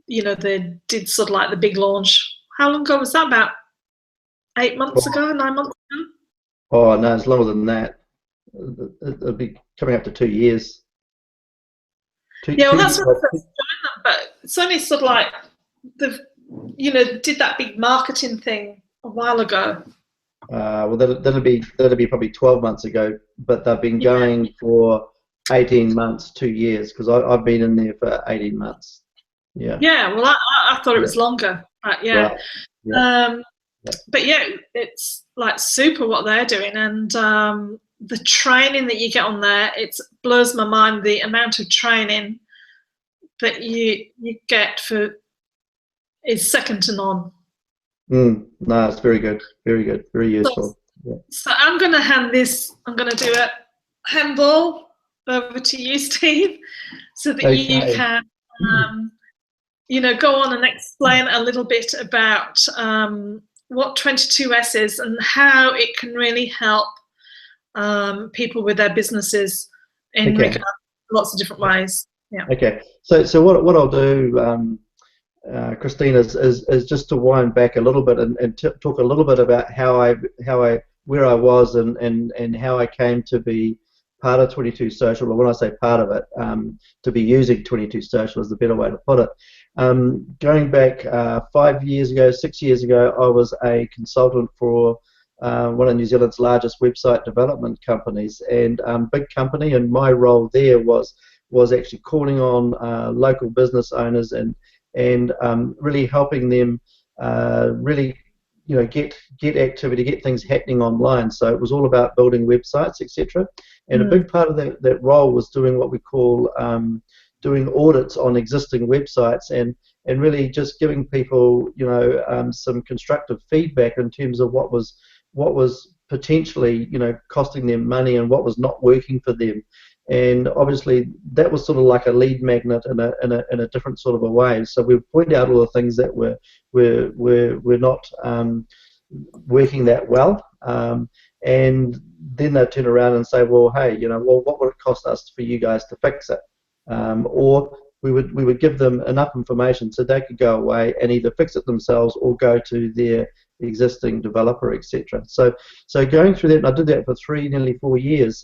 they did sort of like the big launch. How long ago was that? About 8 months ago, 9 months ago?
Oh no, it's longer than that. It'll be coming up to 2 years.
Yeah, well, that's when I first joined them, but it's only sort of like did that big marketing thing a while ago.
Well, that'll be probably 12 months ago, but they've been going for 18 months, 2 years, because I've been in there for 18 months. Yeah.
Yeah, well, I thought it was longer, but yeah.
Right. Yeah.
But yeah, it's like super what they're doing, and the training that you get on there, it blows my mind, the amount of training that you get is second to none.
No, it's very good, very useful.
So I'm going to I'm going to do a handball over to you, Steve, so that you can, go on and explain a little bit about what 22S is and how it can really help people with their businesses in lots of different ways. Yeah.
Okay. So what I'll do, Christine, is just to wind back a little bit and talk a little bit about where I was and how I came to be part of 22 Social, or when I say part of it, to be using 22 Social is the better way to put it. Going back 5 years ago, 6 years ago, I was a consultant for one of New Zealand's largest website development companies, and big company, and my role there was actually calling on local business owners and really helping them get activity, get things happening online. So it was all about building websites, etc. And a big part of that role was doing what we call doing audits on existing websites and really just giving people some constructive feedback in terms of what was potentially costing them money and what was not working for them. And obviously that was sort of like a lead magnet in a different sort of a way. So we point out all the things that were not working that well, and then they turn around and say, well, hey, what would it cost us for you guys to fix it? Or we would give them enough information so they could go away and either fix it themselves or go to their existing developer, etc. So going through that, and I did that for nearly 4 years,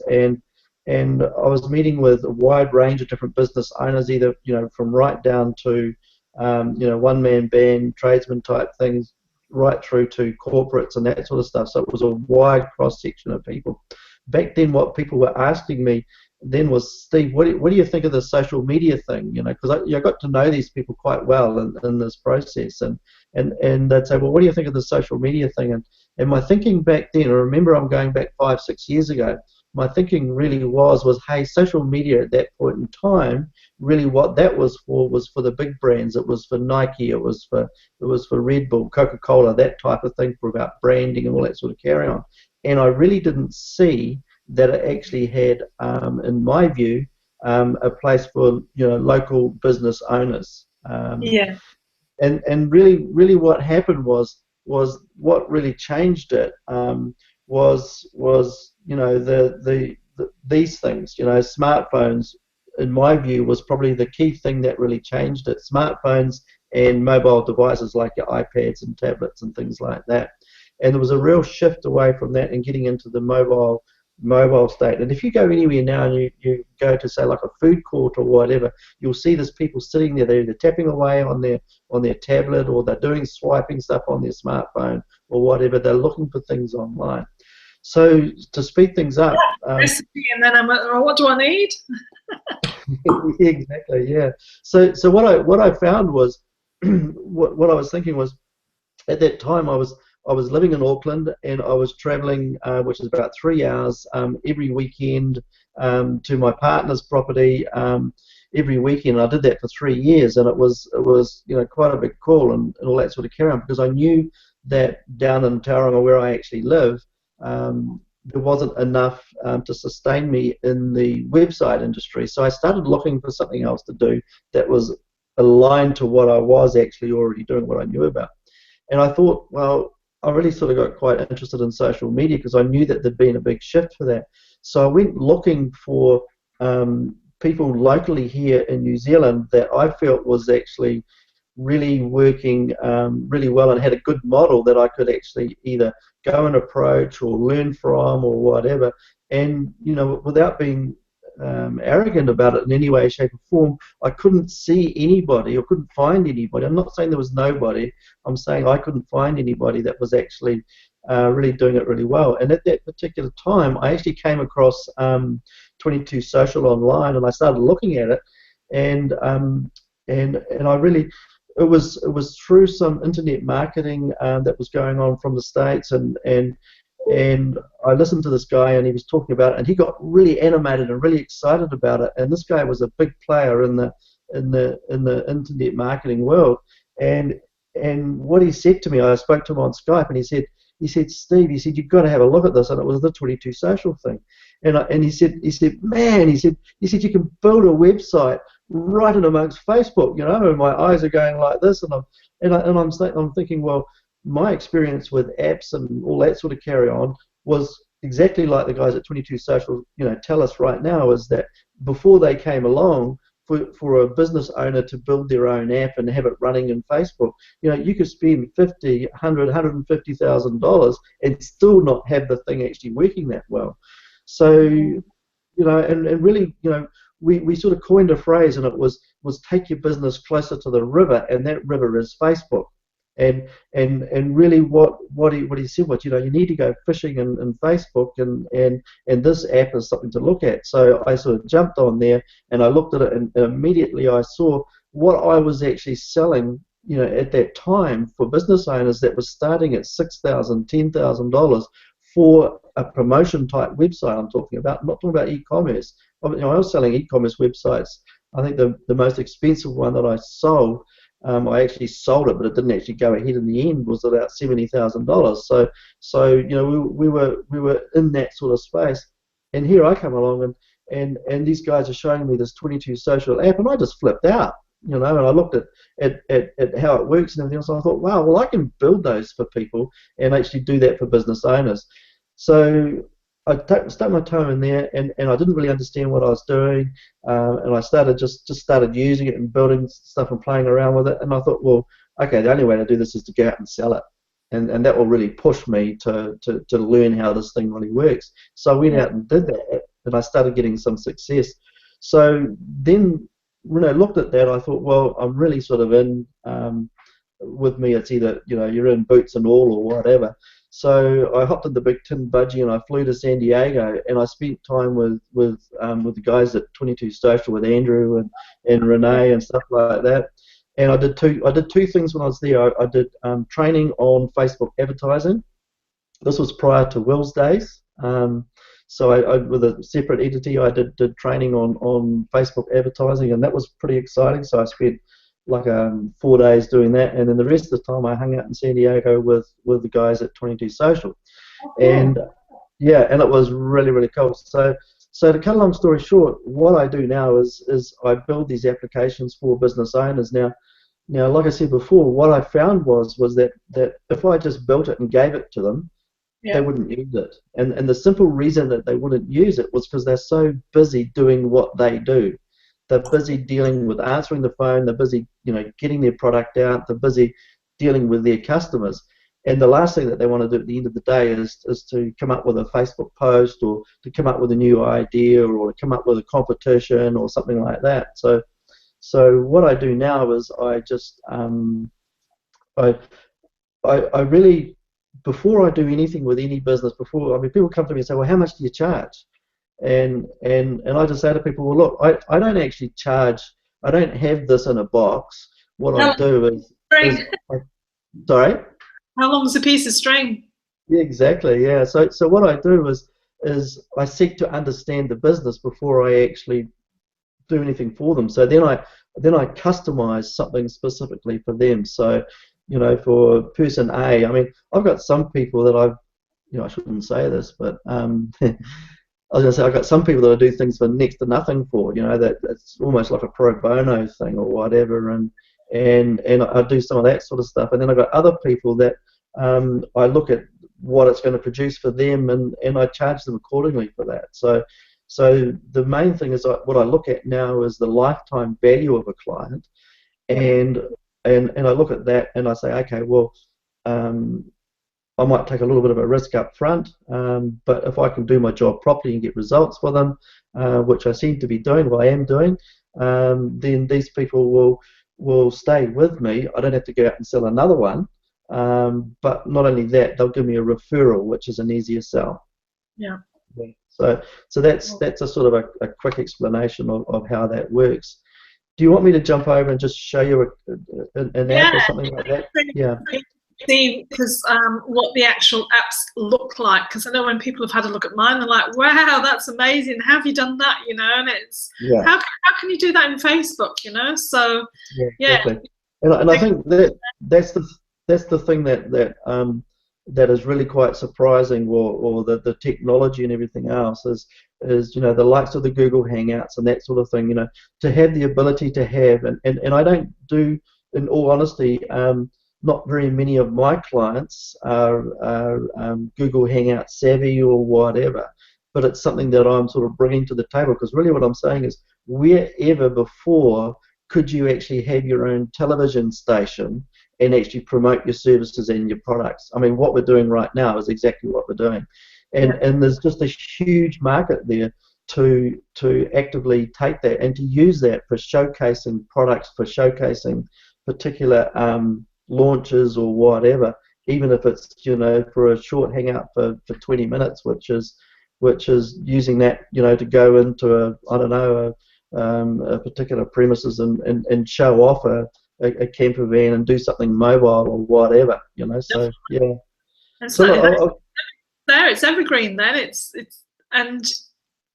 and I was meeting with a wide range of different business owners, either from right down to one-man band, tradesman type things, right through to corporates and that sort of stuff. So it was a wide cross-section of people. Back then, what people were asking me then was, Steve, what do you think of the social media thing? Because I got to know these people quite well in this process, and they'd say, well, what do you think of the social media thing? And my thinking back then, I remember I'm going back 5-6 years ago, my thinking really was, hey, social media at that point in time, really what that was for the big brands. It was for Nike, it was for Red Bull, Coca-Cola, that type of thing, for about branding and all that sort of carry on. And I really didn't see that it actually had, in my view, a place for local business owners. And really what happened was what really changed it was these things. Smartphones, in my view, was probably the key thing that really changed it. Smartphones and mobile devices like your iPads and tablets and things like that. And there was a real shift away from that and getting into the mobile state. And if you go anywhere now and you go to, say, like a food court or whatever, you'll see there's people sitting there. They're either tapping away on their tablet, or they're doing swiping stuff on their smartphone or whatever. They're looking for things online. So to speed things up,
recipe, and then what do I need?
exactly, yeah. So what I found was what I was thinking was, at that time I was living in Auckland, and I was travelling, which is about 3 hours every weekend, to my partner's property every weekend. I did that for 3 years, and it was quite a big call and all that sort of carry on, because I knew that down in Tauranga, where I actually live, there wasn't enough to sustain me in the website industry. So I started looking for something else to do that was aligned to what I was actually already doing, what I knew about. And I thought, well, I really sort of got quite interested in social media, because I knew that there'd been a big shift for that. So I went looking for people locally here in New Zealand that I felt was actually really working really well and had a good model that I could actually either go and approach or learn from or whatever. And without being arrogant about it in any way, shape or form, I couldn't see anybody or couldn't find anybody. I'm not saying there was nobody. I'm saying I couldn't find anybody that was actually really doing it really well. And at that particular time, I actually came across 22 Social online, and I started looking at it, and I really, it was through some internet marketing that was going on from the States, and I listened to this guy, and he was talking about it, and he got really animated and really excited about it. And this guy was a big player in the internet marketing world. And what he said to me, I spoke to him on Skype, and he said, Steve, he said, you've got to have a look at this. And it was the 22 Social thing. And he said, man, he said you can build a website right in amongst Facebook, And my eyes are going like this, and I'm thinking, well, my experience with apps and all that sort of carry on was exactly like the guys at 22 Social, tell us right now, is that before they came along, for a business owner to build their own app and have it running in Facebook, you could spend $50,000, $100,000, $150,000 and still not have the thing actually working that well. So, and really, we sort of coined a phrase, and it was take your business closer to the river, and that river is Facebook. And really what he said was, you need to go fishing in Facebook, and this app is something to look at. So I sort of jumped on there, and I looked at it, and immediately I saw what I was actually selling, at that time for business owners, that was starting at $6,000, $10,000 for a promotion type website. I'm talking about. I'm not talking about e-commerce. I was selling e-commerce websites. I think the most expensive one that I sold, I actually sold it, but it didn't actually go ahead in the end, was about $70,000. So we were in that sort of space, and here I come along, and these guys are showing me this 22 Social app, and I just flipped out, and I looked at how it works and everything else, and I thought, wow, well, I can build those for people and actually do that for business owners. So I stuck my toe in there, and I didn't really understand what I was doing, and I started started using it and building stuff and playing around with it, and I thought, well, okay, the only way to do this is to go out and sell it, and that will really push me to learn how this thing really works. So I went out and did that, and I started getting some success. So then when I looked at that, I thought, well, I'm really sort of in, with me, it's either, you're in boots and all or whatever. So I hopped in the big tin budgie, and I flew to San Diego, and I spent time with the guys at 22 Social, with Andrew and Renee and stuff like that. And I did two things when I was there. I did training on Facebook advertising. This was prior to Will's days. So I with a separate entity, I did training on Facebook advertising, and that was pretty exciting. So I spent like 4 days doing that, and then the rest of the time I hung out in San Diego with the guys at 22 Social. And yeah, and it was really, really cool. So to cut a long story short, what I do now is I build these applications for business owners. Now like I said before, what I found was that if I just built it and gave it to them, they wouldn't use it. And the simple reason that they wouldn't use it was because they're so busy doing what they do. they're busy dealing with answering the phone, they're busy, getting their product out, they're busy dealing with their customers. And the last thing that they want to do at the end of the day is to come up with a Facebook post, or to come up with a new idea, or to come up with a competition or something like that. So what I do now is I just I really, before I do anything with any business, people come to me and say, well, how much do you charge? And I just say to people, well, look, I don't actually charge. I don't have this in a box. What I do is sorry.
How long's a piece of string?
Yeah, exactly. Yeah. So what I do is I seek to understand the business before I actually do anything for them. So then I customize something specifically for them. So, for person A, I mean, I've got some people that I shouldn't say this, but I was going to say I've got some people that I do things for next to nothing for. That it's almost like a pro bono thing or whatever, and I do some of that sort of stuff. And then I've got other people that I look at what it's going to produce for them, and I charge them accordingly for that. So the main thing is what I look at now is the lifetime value of a client, and I look at that and I say, okay, well, I might take a little bit of a risk up front, but if I can do my job properly and get results for them, which I seem to be doing, what I am doing, then these people will stay with me. I don't have to go out and sell another one, but not only that, they'll give me a referral, which is an easier sell.
Yeah.
So that's a sort of a quick explanation of how that works. Do you want me to jump over and just show you an app or something like that? Yeah.
See, because what the actual apps look like, because I know when people have had a look at mine, they're like, wow, that's amazing, how have you done that, and it's, how can you do that in Facebook, so, yeah.
Exactly. And I think that's the thing that is really quite surprising, or the technology and everything else is the likes of the Google Hangouts and that sort of thing, to have the ability to have, and I don't do, in all honesty, not very many of my clients are Google Hangout savvy or whatever, but it's something that I'm sort of bringing to the table, because really what I'm saying is, wherever before could you actually have your own television station and actually promote your services and your products? I mean, what we're doing right now is exactly what we're doing, and there's just a huge market there to actively take that and to use that for showcasing products, for showcasing particular launches or whatever, even if it's for a short hangout for 20 minutes, which is using that to go into a particular premises and show off a camper van and do something mobile or whatever, so yeah.
And so it's evergreen then. It's and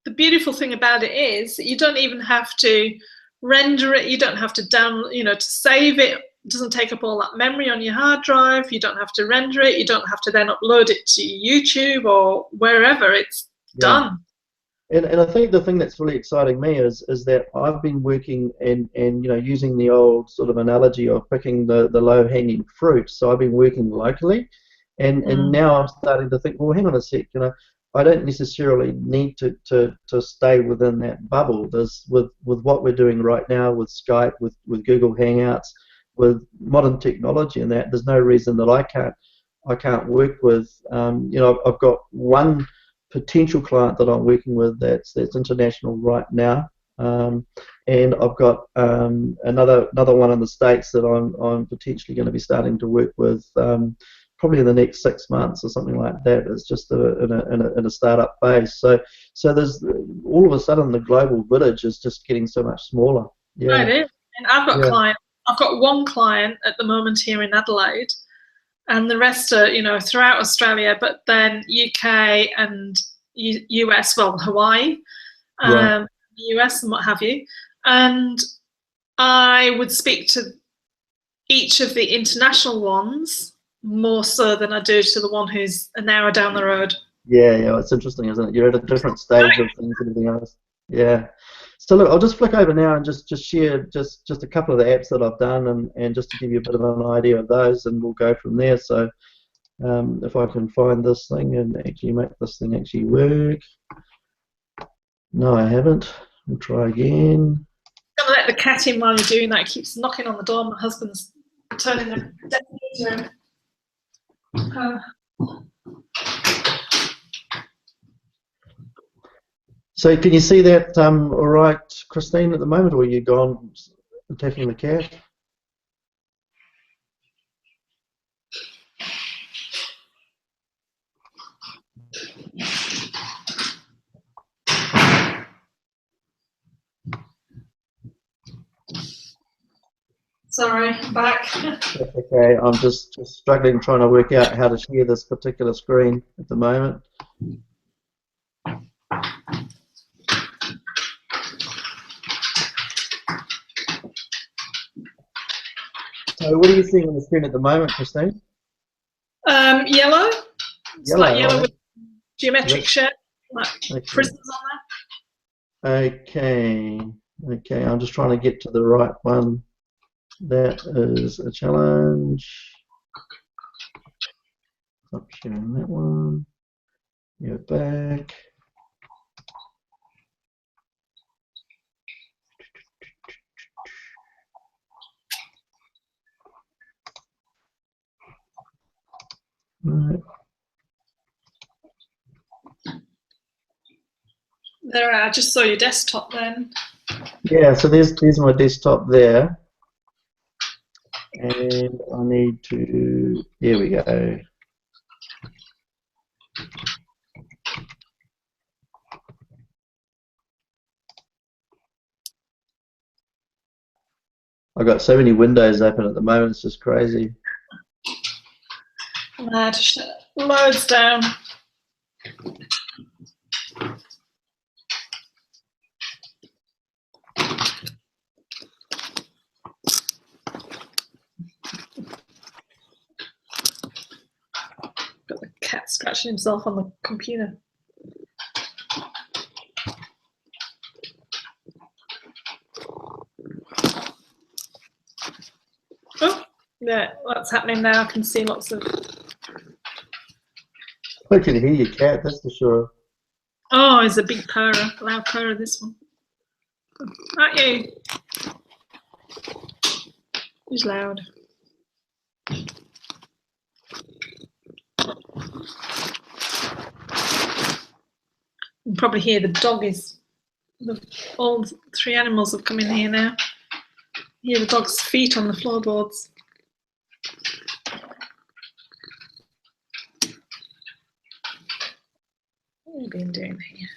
the beautiful thing about it is that you don't even have to render it, you don't have to to save it. It doesn't take up all that memory on your hard drive. You don't have to render it. You don't have to then upload it to YouTube or wherever. It's done.
And I think the thing that's really exciting me is that I've been working and using the old sort of analogy of picking the low-hanging fruit. So I've been working locally, and now I'm starting to think, well, hang on a sec, I don't necessarily need to stay within that bubble. There's with what we're doing right now with Skype, with Google Hangouts, with modern technology and that, there's no reason that I can't work with. I've got one potential client that I'm working with that's international right now, and I've got another one in the States that I'm potentially going to be starting to work with probably in the next 6 months or something like that. It's just in a startup phase. So there's all of a sudden the global village is just getting so much smaller. Yeah.
It is. And I've got clients. I've got one client at the moment here in Adelaide, and the rest are, throughout Australia, but then UK and US, well, Hawaii, US and what have you. And I would speak to each of the international ones more so than I do to the one who's an hour down the road.
Yeah, it's interesting, isn't it? You're at a different stage of things and everything else. Yeah. So look, I'll just flick over now and just share just a couple of the apps that I've done and just to give you a bit of an idea of those, and we'll go from there. So if I can find this thing and actually make this thing actually work. No, I haven't. We'll try again.
to let the cat in while you're doing that. It keeps knocking on the door. My husband's turning the desk into him.
So can you see that all right, Christine, at the moment, or are you gone attacking the cat?
Sorry, I'm back.
That's okay. I'm just struggling trying to work out how to share this particular screen at the moment. So what are you seeing on the screen at the moment, Christine?
Yellow. It's
Yellow.
like yellow with geometric shape, like
Okay.
prisms on there.
Okay. Okay, I'm just trying to get to the right one. That is a challenge. Stop sharing that one. You're back. Right.
There, I just saw your desktop then.
Yeah, so there's my desktop there. And I need to, there we go. I've got so many windows open at the moment, it's just crazy.
Loads down. Got the cat scratching himself on the computer. Oh, yeah, that's happening now. I can see lots of.
I can hear your cat, that's for sure.
Oh, it's a big purrer, loud purrer, this one. Aren't you? He's loud. You can probably hear the dog is. All 3 animals have come in here now. You hear the dog's feet on the floorboards. What have you been doing here?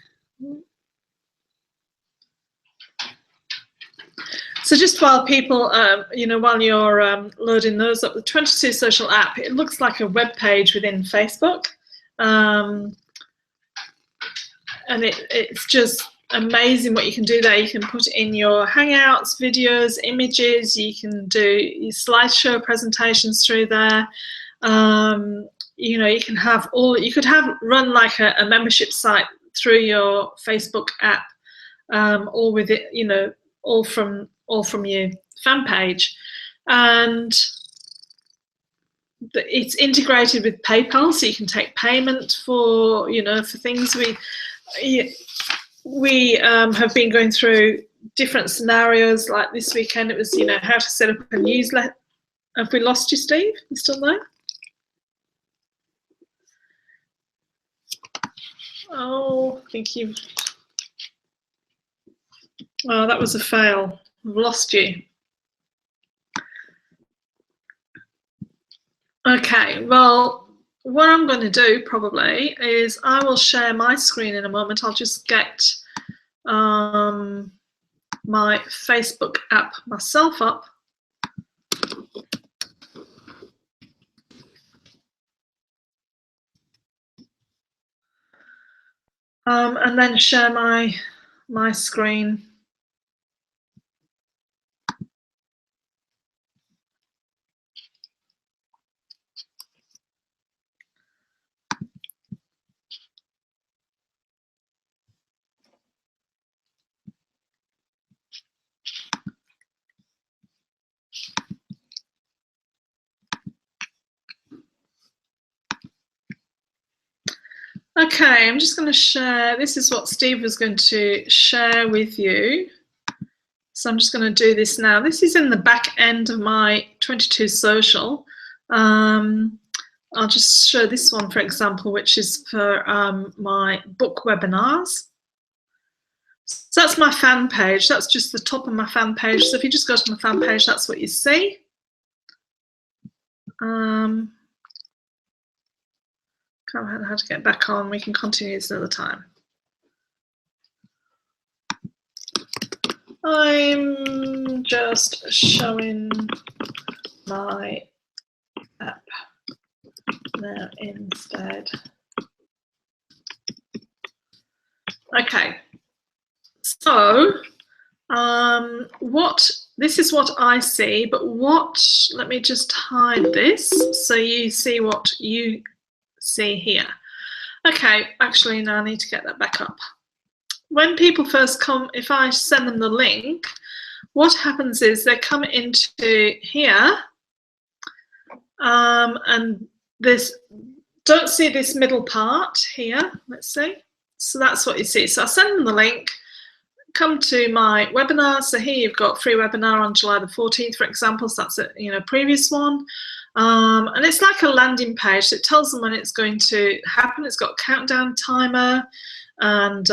So just while people, while you're loading those up, the 22 Social app, it looks like a web page within Facebook. And it's just amazing what you can do there. You can put in your Hangouts, videos, images. You can do your slideshow presentations through there. You can have run like a membership site through your Facebook app, all with it, all from your fan page, and it's integrated with PayPal, so you can take payment for for things. We have been going through different scenarios. Like this weekend, it was how to set up a newsletter. Have we lost you, Steve? You still there? Oh, I think you've. Oh, that was a fail. I've lost you. Okay, well, what I'm going to do probably is I will share my screen in a moment. I'll just get my Facebook app myself up. And then share my screen. Okay, I'm just going to share. This is what Steve was going to share with you. So I'm just going to do this now. This is in the back end of my 22 Social. I'll just show this one, for example, which is for my book webinars. So that's my fan page. That's just the top of my fan page. So if you just go to my fan page, that's what you see. Can't remember how to get back on. We can continue this another time. I'm just showing my app now instead. Okay, so this is what I see, but let me just hide this so you see what you see here. Okay, actually, now I need to get that back up. When people first come, if I send them the link, what happens is they come into here and don't see this middle part here, let's see. So that's what you see. So I send them the link, come to my webinar. So here you've got free webinar on July the 14th, for example. So that's a previous one. And it's like a landing page. So it tells them when it's going to happen. It's got a countdown timer and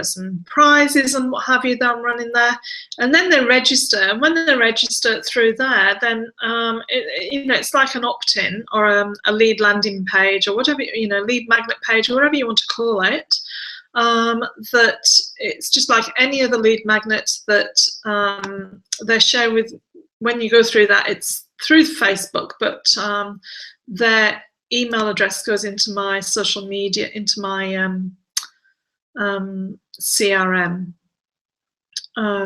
some prizes and what have you that I'm running there, and then they register. And when they register through there, then it's like an opt-in or a lead landing page or whatever, lead magnet page or whatever you want to call it. That it's just like any other lead magnet that they share with. When you go through that, it's through Facebook, but their email address goes into my social media, into my CRM,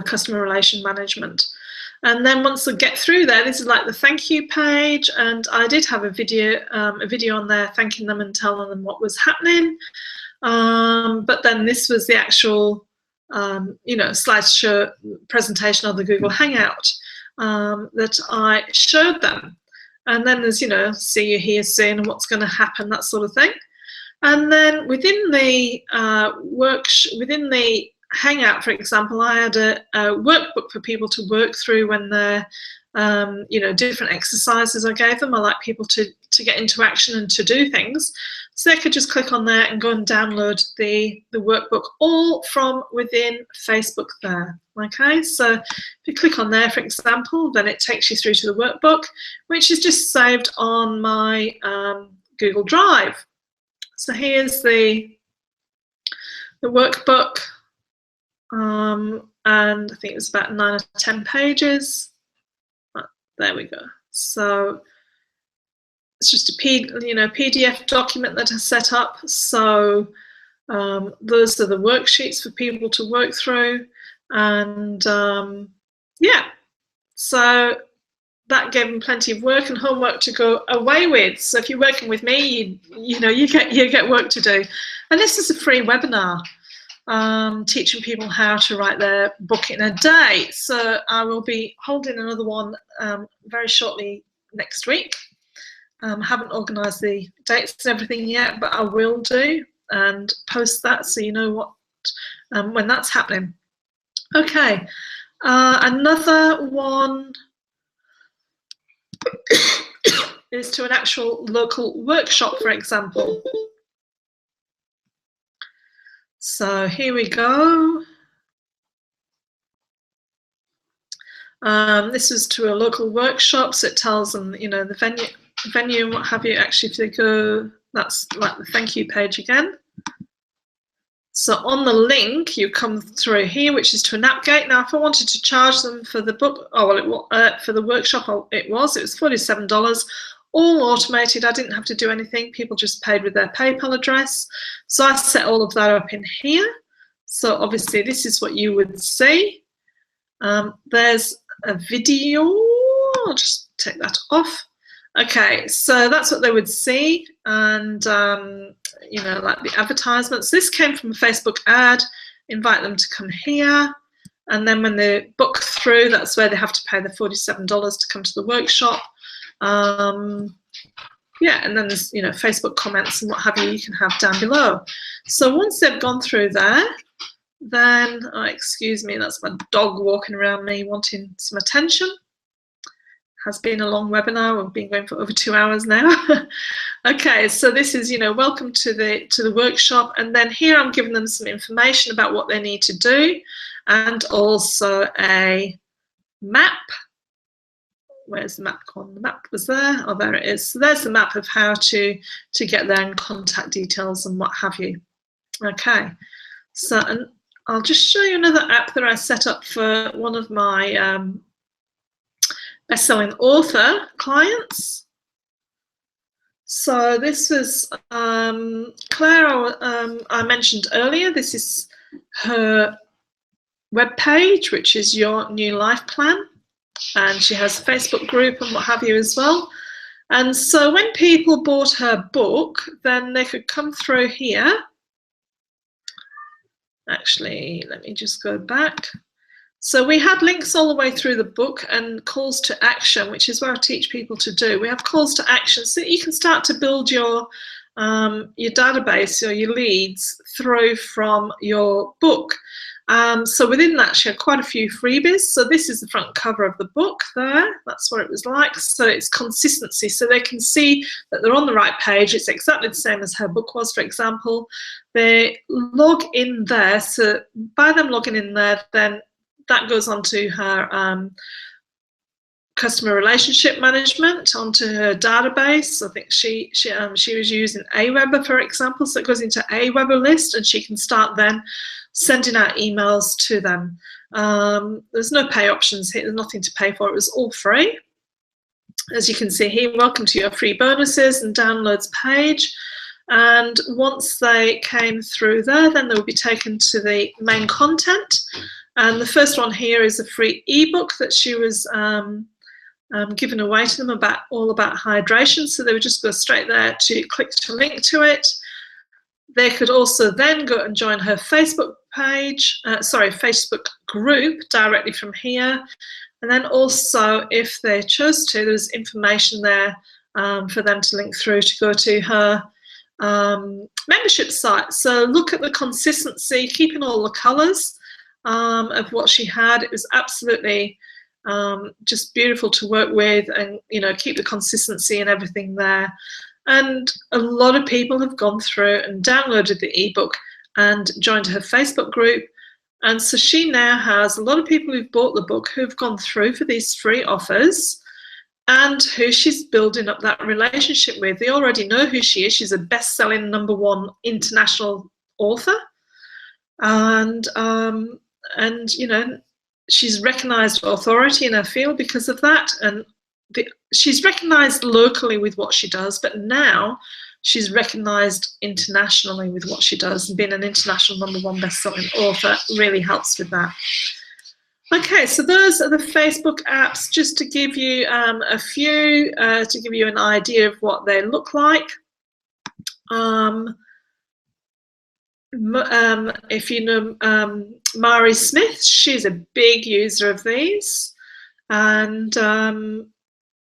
customer relation management. And then once they get through there, this is like the thank you page, and I did have a video on there thanking them and telling them what was happening. But then this was the actual slideshow presentation of the Google Hangout that I showed them. And then there's see you here soon and what's going to happen, that sort of thing. And then within the within the Hangout, for example, I had a workbook for people to work through when they're, different exercises I gave them. I like people to get into action and to do things. So they could just click on there and go and download the workbook all from within Facebook there. Okay, so if you click on there, for example, then it takes you through to the workbook, which is just saved on my Google Drive. So here's the workbook, and I think it was about 9 or 10 pages. There we go. So it's just a PDF document that I set up. So those are the worksheets for people to work through, and yeah. So that gave them plenty of work and homework to go away with. So if you're working with me, you get work to do. And this is a free webinar, teaching people how to write their book in a day. So I will be holding another one very shortly next week. Haven't organised the dates and everything yet, but I will do and post that so you know what when that's happening. Okay, another one is to an actual local workshop, for example. So here we go. This is to a local workshop, so it tells them, the venue and what have you. Actually, if they go, that's like the thank you page again. So on the link, you come through here, which is to an Appgate. Now, if I wanted to charge them for the book, for the workshop, it was $47, all automated. I didn't have to do anything. People just paid with their PayPal address. So I set all of that up in here. So obviously, this is what you would see. There's a video. I'll just take that off. Okay, so that's what they would see, and like the advertisements. This came from a Facebook ad. Invite them to come here, and then when they book through, that's where they have to pay the $47 to come to the workshop. Yeah, and then there's Facebook comments and what have you can have down below. So once they've gone through there, Then, oh, excuse me, that's my dog walking around me wanting some attention. Has been a long webinar. We've been going for over 2 hours now. Okay, so this is, welcome to the workshop, and then here I'm giving them some information about what they need to do, and also a map. Where's the map gone? The map was there. Oh, there it is. So there's the map of how to get there, and contact details and what have you. Okay, so and I'll just show you another app that I set up for one of my best-selling author clients. So this was Claire, I mentioned earlier. This is her web page, which is Your New Life Plan, and she has a Facebook group and what have you as well. And so when people bought her book, then they could come through here. Actually, let me just go back. So we had links all the way through the book and calls to action, which is what I teach people to do. We have calls to action so that you can start to build your database or your leads through from your book. So within that, she had quite a few freebies. So this is the front cover of the book there. That's what it was like. So it's consistency. So they can see that they're on the right page. It's exactly the same as her book was, for example. They log in there. So by them logging in there, then that goes onto her customer relationship management, onto her database. I think she was using Aweber, for example, so it goes into Aweber list, and she can start then sending out emails to them. There's no pay options here. There's nothing to pay for. It was all free. As you can see here, welcome to your free bonuses and downloads page. And once they came through there, then they will be taken to the main content. And the first one here is a free ebook that she was given away to them all about hydration. So they would just go straight there to click to link to it. They could also then go and join her Facebook page, Facebook group directly from here. And then also, if they chose to, there's information there for them to link through to go to her membership site. So look at the consistency, keeping all the colours of what she had. It was absolutely just beautiful to work with, and keep the consistency and everything there. And a lot of people have gone through and downloaded the ebook and joined her Facebook group. And so she now has a lot of people who've bought the book who've gone through for these free offers, and who she's building up that relationship with. They already know who she is. She's a best-selling #1 international author, and she's recognised authority in her field because of that, and she's recognised locally with what she does, but now she's recognised internationally with what she does, and being an international #1 best-selling author really helps with that. Okay, so those are the Facebook apps, just to give you a few, to give you an idea of what they look like. If you know Mari Smith, she's a big user of these, and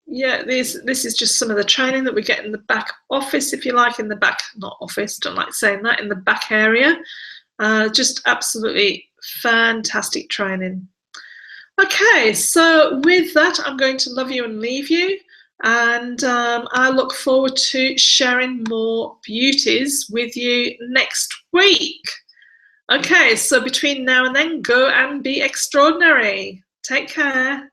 yeah, this is just some of the training that we get in the back office, if you like, in the back, not office, don't like saying that, in the back area. Just absolutely fantastic training. Okay, so with that, I'm going to love you and leave you, and I look forward to sharing more beauties with you next week. Okay, so between now and then, go and be extraordinary. Take care.